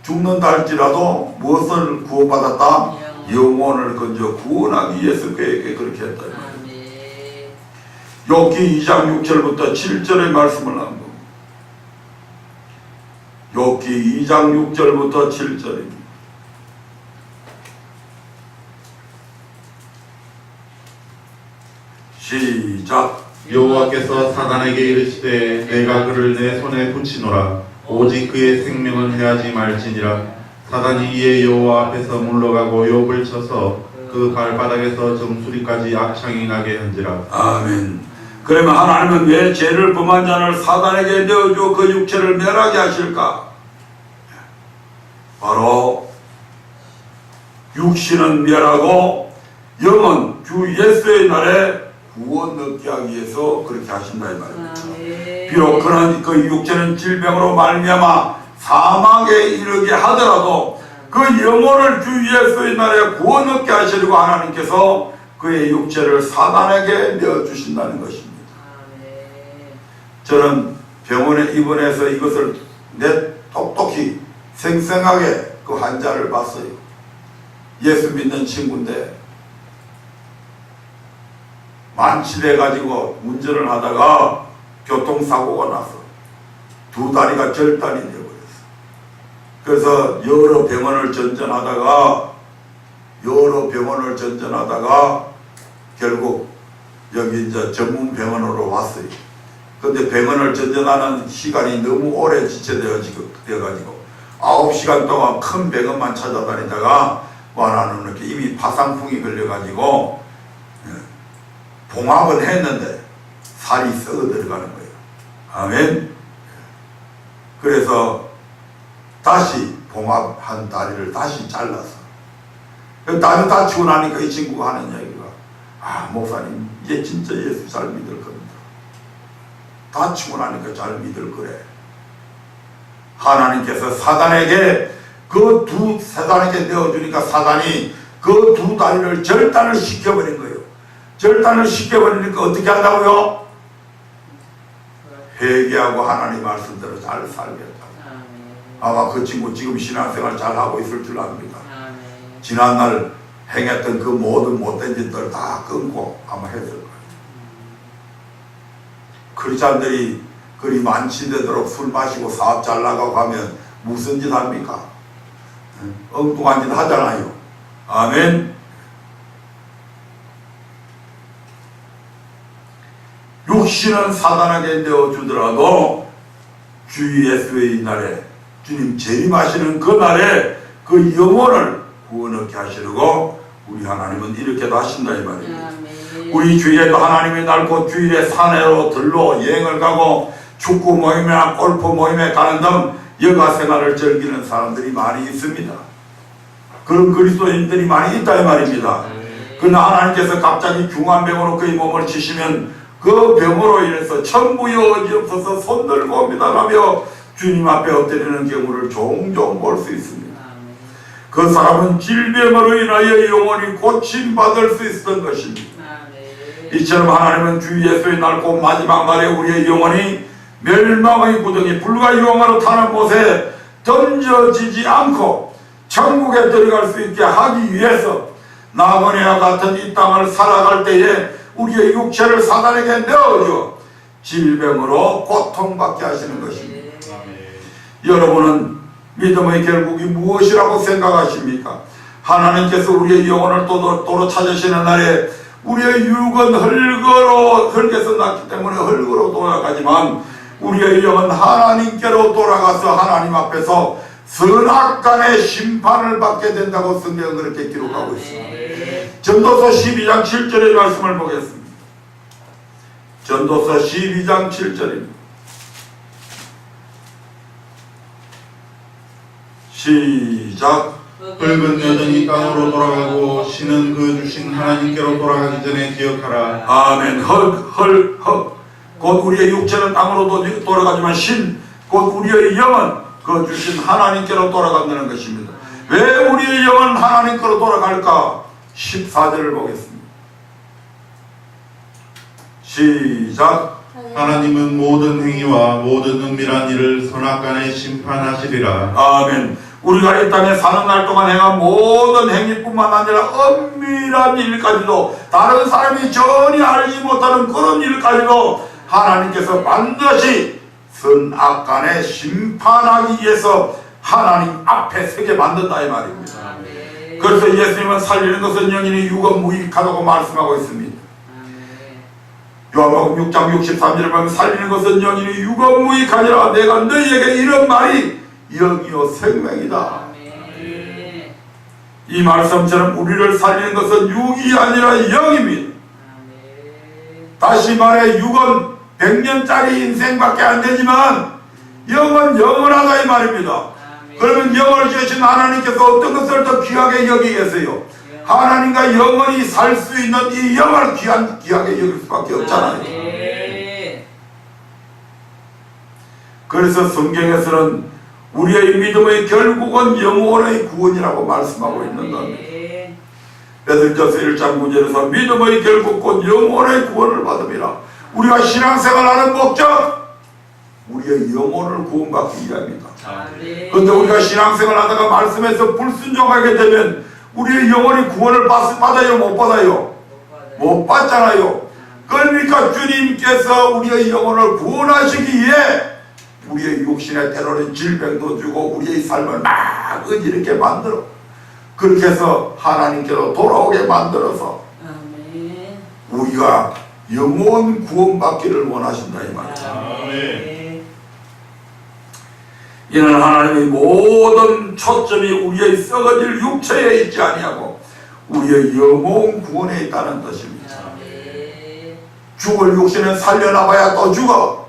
죽는다 할지라도 무엇을 구원받았다? 영혼을 건져 구원하기 위해서 그에게 그렇게 했다. 욥기 2장 6절부터 7절의 말씀을 한번 욥기 2장 6절부터 7절입니다. 시작. 여호와께서 사단에게 이르시되 내가 그를 내 손에 붙이노라. 오직 그의 생명은 해하지 말지니라. 사단이 이에 여호와 앞에서 물러가고 욥을 쳐서 그 발바닥에서 정수리까지 악창이 나게 한지라. 아멘. 그러면 하나님은 왜 죄를 범한 자를 사단에게 내어주어 그 육체를 멸하게 하실까? 바로 육신은 멸하고 영은 주 예수의 날에 구원 얻게 하기 위해서 그렇게 하신다 이 말입니다. 비록 그런 그 육체는 질병으로 말미암아 사망에 이르게 하더라도 그 영혼을 주 예수의 날에 구원 얻게 하시려고 하나님께서 그의 육체를 사단에게 내어주신다는 것입니다. 저는 병원에 입원해서 이것을 똑똑히 생생하게 그 환자를 봤어요. 예수 믿는 친구인데 만취돼가지고 운전을 하다가 교통사고가 나서 두 다리가 절단이 되어버렸어. 그래서 여러 병원을 전전하다가 결국 여기 이제 전문 병원으로 왔어요. 근데 병원을 전전하는 시간이 너무 오래 지체되어가지고 9시간 동안 큰 병원만 찾아다니다가 나는 이렇게 이미 파상풍이 걸려가지고 봉합은 했는데 살이 썩어 들어가는 거예요. 아멘. 그래서 다시 봉합한 다리를 다시 잘라서 다리 다치고 나니까 이 친구가 하는 얘기가 목사님 이제 진짜 예수 잘 믿을 겁니다. 다치고 나니까 잘 믿을 거래. 하나님께서 사단에게 사단에게 내어주니까 사단이 그 두 다리를 절단을 시켜버린 거예요. 절단을 시켜버리니까 어떻게 한다고요? 회개하고 하나님 말씀대로 잘 살겠다. 아마 그 친구 지금 신앙생활 잘 하고 있을 줄 압니다. 지난날 행했던 그 모든 못된 짓들 다 끊고 아마 했을 거예요. 크리스찬들이 그리 만취되도록 술 마시고 사업 잘 나가고 하면 무슨 짓 합니까? 엉뚱한 짓 하잖아요. 아멘. 육신은 사단에게 내어주더라도 주 예수의 날에 주님 재림하시는 그 날에 그 영혼을 구원 얻게 하시려고 우리 하나님은 이렇게도 하신다 이 말입니다. 우리 주일에도 하나님의 날 곧 주일에 산에로 들로 여행을 가고 축구 모임이나 골프 모임에 가는 등 여가 생활을 즐기는 사람들이 많이 있습니다. 그런 그리스도인들이 많이 있다 이 말입니다. 그러나 하나님께서 갑자기 중한 병으로 그의 몸을 치시면 그 병으로 인해서 천부여 어지없어서 손들고 믿어가며 주님 앞에 엎드리는 경우를 종종 볼 수 있습니다. 그 사람은 질병으로 인하여 영원히 고침받을 수 있었던 것입니다. 이처럼 하나님은 주 예수의 날 곧 마지막 날에 우리의 영혼이 멸망의 구덩이 불과 영화로 타는 곳에 던져지지 않고 천국에 들어갈 수 있게 하기 위해서 나그네와 같은 이 땅을 살아갈 때에 우리의 육체를 사단에게 내어줘 질병으로 고통받게 하시는 것입니다. 여러분은 믿음의 결국이 무엇이라고 생각하십니까? 하나님께서 우리의 영혼을 도로 찾으시는 날에 우리의 육은 흙에서 났기 때문에 흙으로 돌아가지만 우리의 영은 하나님께로 돌아가서 하나님 앞에서 선악간의 심판을 받게 된다고 성경은 그렇게 기록하고 있습니다. 전도서 12장 7절의 말씀을 보겠습니다. 전도서 12장 7절입니다. 시작. 흙은 여전히 땅으로 돌아가고 신은 그 주신 하나님께로 돌아가기 전에 기억하라. 아멘. 흙 곧 우리의 육체는 땅으로 돌아가지만 신 곧 우리의 영은 그 주신 하나님께로 돌아간다는 것입니다. 왜 우리의 영은 하나님께로 돌아갈까? 14절을 보겠습니다. 시작. 하나님은 모든 행위와 모든 은밀한 일을 선악간에 심판하시리라. 아멘. 우리가 이 땅에 사는 날 동안 행한 모든 행위뿐만 아니라 은밀한 일까지도 다른 사람이 전혀 알지 못하는 그런 일까지도 하나님께서 반드시 선악간에 심판하기 위해서 하나님 앞에 서게 만든다 이 말입니다. 그래서 예수님은 살리는 것은 영이니 육은 무익하다고 말씀하고 있습니다. 요한복음 6장 63절을 보면 살리는 것은 영이니 육은 무익하니라. 내가 너희에게 이런 말이 영이요 생명이다. 이 말씀처럼 우리를 살리는 것은 육이 아니라 영입니다. 다시 말해 육은 100년짜리 인생밖에 안 되지만 영은 영원하다 이 말입니다. 그러면 영을 주신 하나님께서 어떤 것을 더 귀하게 여기겠어요? 하나님과 영원히 살 수 있는 이 영을 귀하게 여길 수밖에 없잖아요. 그래서 성경에서는 우리의 믿음의 결국은 영혼의 구원이라고 말씀하고 있는 겁니다. 베드로전서 1장 9절에서 믿음의 결국 곧 영혼의 구원을 받음이라. 우리가 신앙생활하는 목적 우리의 영혼을 구원받기 위함이다. 그런데 우리가 신앙생활 하다가 말씀에서 불순종하게 되면 우리의 영혼이 구원을 받아요? 못 받아요? 못 받잖아요. 그러니까 주님께서 우리의 영혼을 구원하시기 위해 우리의 육신에 때로는 질병도 주고 우리의 삶을 막 어지럽게 만들어 그렇게 해서 하나님께로 돌아오게 만들어서 우리가 영원 구원받기를 원하신다 이 말이죠. 이는 하나님의 모든 초점이 우리의 썩어질 육체에 있지 아니하고 우리의 영혼 구원에 있다는 뜻입니다. 죽을 육신은 살려놔봐야 또 죽어.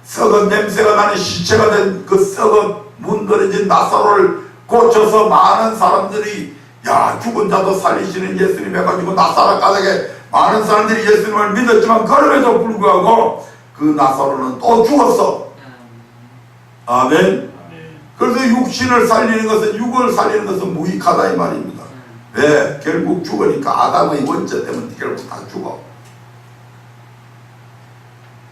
썩은 냄새가 나는 시체가 된 그 썩은 문드러진 나사로를 고쳐서 많은 사람들이 야 죽은 자도 살리시는 예수님 해가지고 나사렛 가닥에 많은 사람들이 예수님을 믿었지만 그럼에도 불구하고 그 나사로는 또 죽었어. 아멘. 그래서 육신을 살리는 것은, 육을 살리는 것은 무익하다 이 말입니다. 왜? 결국 죽으니까 아담의 원죄 때문에 결국 다 죽어.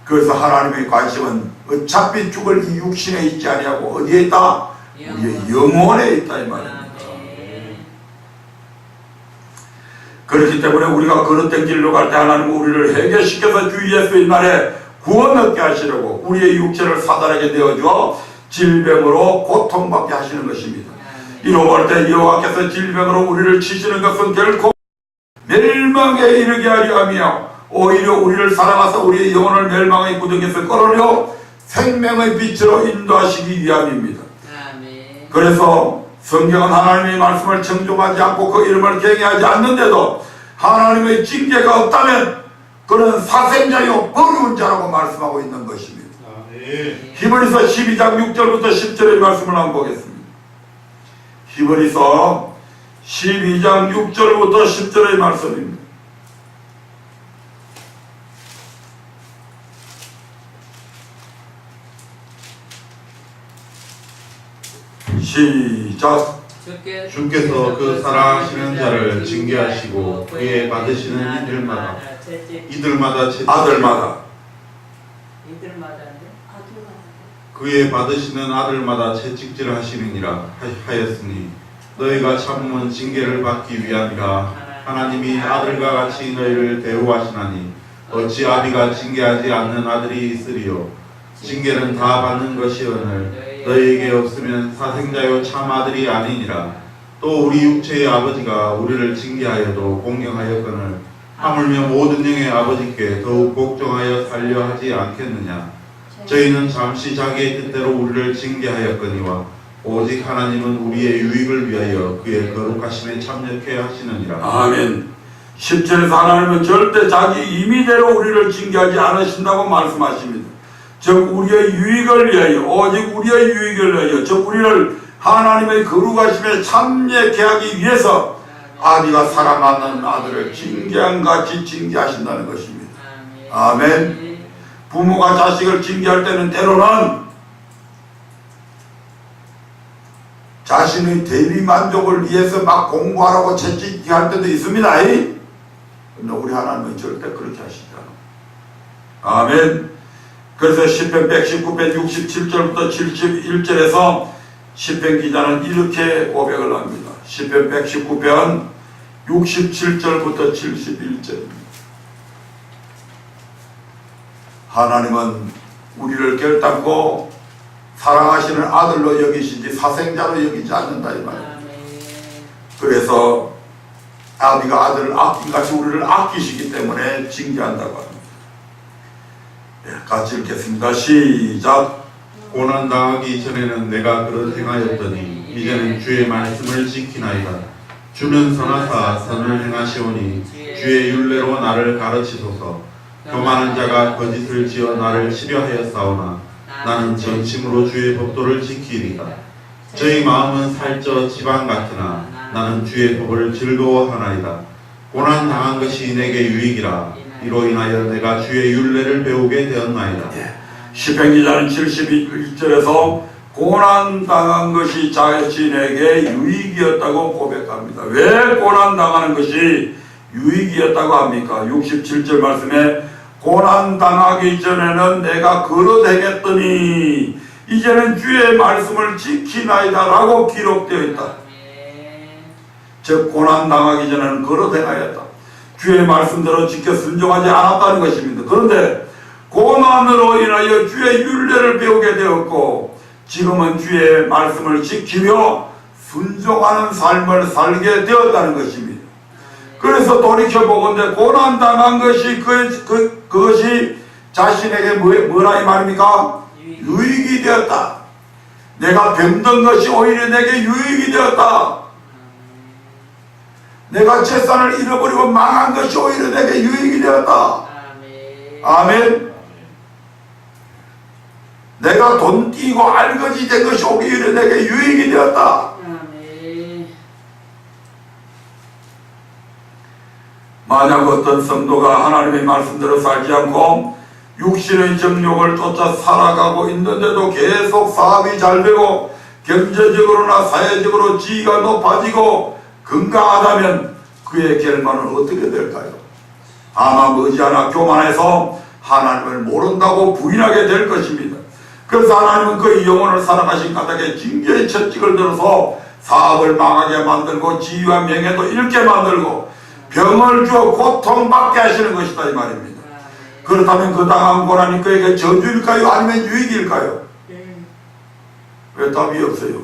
그래서 하나님의 관심은 어차피 죽을 이 육신에 있지 아니하고 어디에 있다? 우리의 영혼에 있다 이 말입니다. 그렇기 때문에 우리가 거듭된 길로 갈 때 하나님은 우리를 해결시켜서 주 예수의 날에 구원 얻게 하시려고 우리의 육체를 사단에게 내어주어 질병으로 고통받게 하시는 것입니다. 이로 볼 때 여호와께서 질병으로 우리를 치시는 것은 결코 멸망에 이르게 하려 하며 오히려 우리를 사랑하사 우리의 영혼을 멸망의 구덩이에서 끌어내어 생명의 빛으로 인도하시기 위함입니다. 그래서 성경은 하나님의 말씀을 청종하지 않고 그 이름을 경외하지 않는데도 하나님의 징계가 없다면 그는 사생자요 어려운 자라고 말씀하고 있는 것입니다. 히브리서 12장 6절부터 10절의 말씀을 한번 보겠습니다. 히브리서 12장 6절부터 10절의 말씀입니다. 시작. 주께서 그 사랑하시는 자를 징계하시고 그의 받으시는 이들마다 그의 받으시는 아들마다 채찍질 하시느니라 하였으니 너희가 참으면 징계를 받기 위함이라. 하나님이 아들과 같이 너희를 대우하시나니 어찌 아비가 징계하지 않는 아들이 있으리요. 징계는 다 받는 것이오늘 너희에게 없으면 사생자요 참 아들이 아니니라. 또 우리 육체의 아버지가 우리를 징계하여도 공경하였거늘 하물며 모든 영의 아버지께 더욱 복종하여 살려 하지 않겠느냐. 저희는 잠시 자기의 뜻대로 우리를 징계하였거니와 오직 하나님은 우리의 유익을 위하여 그의 거룩하심에 참여케 하시느니라. 아멘. 10절에서 하나님은 절대 자기 임의대로 우리를 징계하지 않으신다고 말씀하십니다. 즉 우리의 유익을 위하여, 오직 우리의 유익을 위하여, 즉 우리를 하나님의 거룩하심에 참여케 하기 위해서 아비가 사랑하는 아들을 징계함같이 징계하신다는 것입니다. 아멘. 부모가 자식을 징계할 때는 때로는 자신의 대리 만족을 위해서 막 공부하라고 채찍질 할 때도 있습니다. 그런데 우리 하나님은 절대 그렇게 하시지 않아요. 아멘. 그래서 10편 119편 67절부터 71절에서 10편 기자는 이렇게 고백을 합니다. 10편 119편 67절부터 71절입니다. 하나님은 우리를 결단코 사랑하시는 아들로 여기시지 사생자로 여기지 않는다 이 말이에요. 그래서 아비가 아들을 아낀같이 우리를 아끼시기 때문에 징계한다고 합니다. 같이 읽겠습니다. 시작. 고난당하기 전에는 내가 그릇 행하였더니 이제는 주의 말씀을 지키나이다. 주는 선하사 선을 행하시오니 주의 율례로 나를 가르치소서. 교만한 자가 거짓을 지어 나를 치려하였사오나 나는 전심으로 주의 법도를 지키리다. 저희 마음은 살쪄 지방 같으나 나는 주의 법을 즐거워하나이다. 고난당한 것이 내게 유익이라. 이로 인하여 내가 주의 율례를 배우게 되었나이다. 시편 기자는 71절에서 고난당한 것이 자신에게 유익이었다고 고백합니다. 왜 고난당하는 것이 유익이었다고 합니까? 67절 말씀에 고난당하기 전에는 내가 그릇 행했더니 이제는 주의 말씀을 지키나이다 라고 기록되어 있다. 즉 고난당하기 전에는 그릇 행하였다. 주의 말씀대로 지켜 순종하지 않았다는 것입니다. 그런데 고난으로 인하여 주의 율례를 배우게 되었고 지금은 주의 말씀을 지키며 순종하는 삶을 살게 되었다는 것입니다. 그래서 돌이켜보건대 고난당한 것이 그것이 자신에게 뭐라 이 말입니까? 유익이 되었다. 내가 병든 것이 오히려 내게 유익이 되었다. 내가 재산을 잃어버리고 망한 것이 오히려 내게 유익이 되었다. 아멘. 내가 돈 띄고 알거지 된 것이 오히려 내게 유익이 되었다. 만약 어떤 성도가 하나님의 말씀대로 살지 않고 육신의 정욕을 쫓아 살아가고 있는데도 계속 사업이 잘 되고 경제적으로나 사회적으로 지위가 높아지고 건강하다면 그의 결말은 어떻게 될까요? 아마 머지않아 교만해서 하나님을 모른다고 부인하게 될 것입니다. 그래서 하나님은 그의 영혼을 살아가신 까닭에 징계의 채찍을 들어서 사업을 망하게 만들고 지위와 명예도 잃게 만들고 병을 주어 고통받게 하시는 것이다 이 말입니다. 그렇다면 그 당한 고난이 그에게 저주일까요? 아니면 유익일까요? 왜 답이 없어요?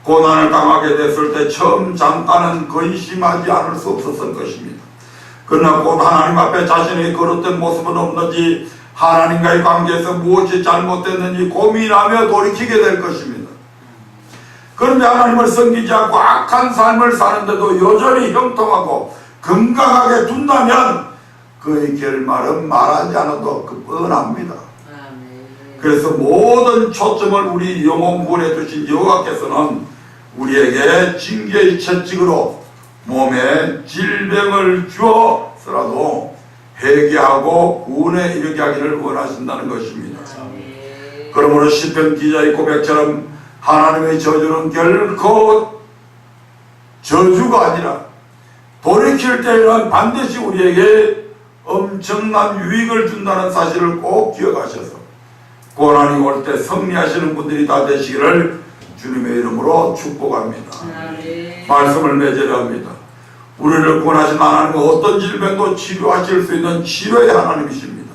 고난을 당하게 됐을 때 처음 잠깐은 근심하지 않을 수 없었을 것입니다. 그러나 곧 하나님 앞에 자신의 거룩된 모습은 없는지 하나님과의 관계에서 무엇이 잘못됐는지 고민하며 돌이키게 될 것입니다. 그런데 하나님을 섬기지 않고 악한 삶을 사는데도 여전히 형통하고 건강하게 둔다면 그의 결말은 말하지 않아도 뻔합니다. 그래서 모든 초점을 우리 영혼군에 두신 여호와께서는 우리에게 징계의 채찍으로 몸에 질병을 주어서라도 회개하고 구원에 이르게 하기를 원하신다는 것입니다. 그러므로 시편 기자의 고백처럼 하나님의 저주는 결코 저주가 아니라 돌이킬 때에는 반드시 우리에게 엄청난 유익을 준다는 사실을 꼭 기억하셔서 고난이 올 때 승리하시는 분들이 다 되시기를 주님의 이름으로 축복합니다. 말씀을 맺으려 합니다. 우리를 구원하신 하나님은 어떤 질병도 치료하실 수 있는 치료의 하나님이십니다.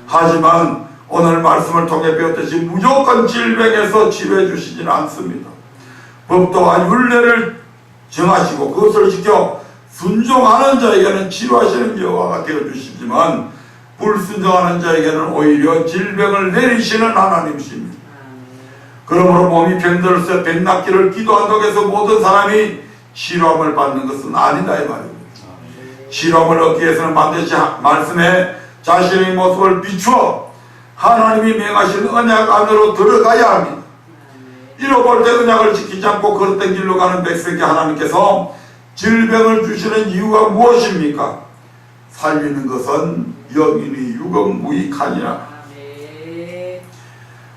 하지만 오늘 말씀을 통해 배웠듯이 무조건 질병에서 치료해 주시지는 않습니다. 법도와 율례를 정하시고 그것을 지켜 순종하는 자에게는 치료하시는 여호와가 되어주시지만 불순종하는 자에게는 오히려 질병을 내리시는 하나님이십니다. 그러므로 몸이 병들을 때 백낫기를 기도한다고 해서 모든 사람이 치료함을 받는 것은 아니다 이 말입니다. 치료함을 얻기 위해서는 반드시 말씀에 자신의 모습을 비추어 하나님이 명하신 언약 안으로 들어가야 합니다. 잃어볼 때 언약을 지키지 않고 거룩된 길로 가는 백성에게 하나님께서 질병을 주시는 이유가 무엇입니까? 살리는 것은 영인이 육은 무익하니라.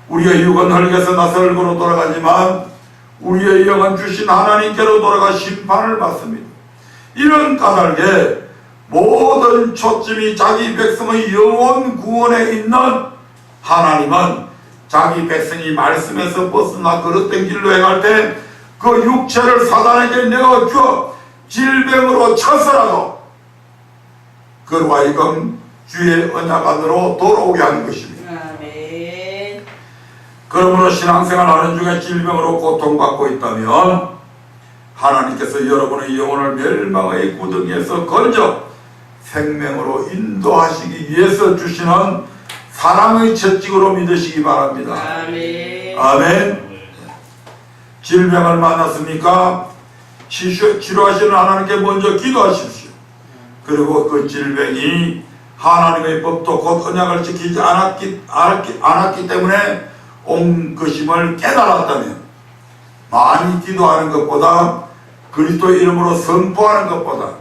우리의 육은 흙에서 나서 흙으로 돌아가지만 우리의 영은 주신 하나님께로 돌아가 심판을 받습니다. 이런 까닭에 모든 초점이 자기 백성의 영혼 구원에 있는 하나님은 자기 백성이 말씀에서 벗어나 거룩된 길로 행할 때 그 육체를 사단에게 내어주어 질병으로 쳐서라도 그로 하여금 주의 언약 안으로 돌아오게 하는 것입니다. 그러므로 신앙생활하는 중에 질병으로 고통받고 있다면 하나님께서 여러분의 영혼을 멸망의 구덩이에서 건져 생명으로 인도하시기 위해서 주시는 사랑의 채찍으로 믿으시기 바랍니다. 아멘. 질병을 만났습니까? 치료하시는 하나님께 먼저 기도하십시오. 그리고 그 질병이 하나님의 법도 곧 언약을 지키지 않았기 때문에 온 것임을 깨달았다면 많이 기도하는 것보다 그리스도의 이름으로 선포하는 것보다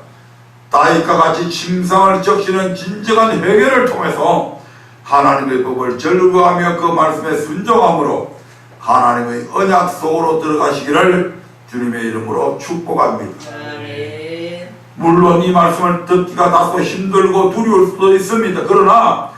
다윗과 같이 침상을 적시는 진정한 회개를 통해서 하나님의 법을 즐거워하며 그 말씀에 순종함으로 하나님의 언약 속으로 들어가시기를 주님의 이름으로 축복합니다. 물론 이 말씀을 듣기가 다소 힘들고 두려울 수도 있습니다. 그러나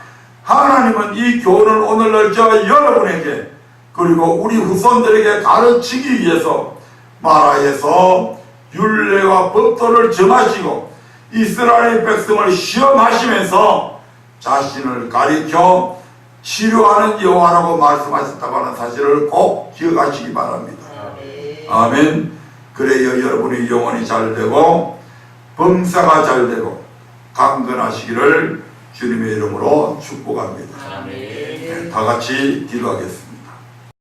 하나님은 이 교훈을 오늘날 저와 여러분에게 그리고 우리 후손들에게 가르치기 위해서 마라에서 율례와 법도를 정하시고 이스라엘 백성을 시험하시면서 자신을 가리켜 치료하는 여호와라고 말씀하셨다고 하는 사실을 꼭 기억하시기 바랍니다. 아멘. 그래야 여러분의 영혼이 잘 되고 범사가 잘 되고 강건하시기를 주님의 이름으로 축복합니다. 다 같이 기도하겠습니다.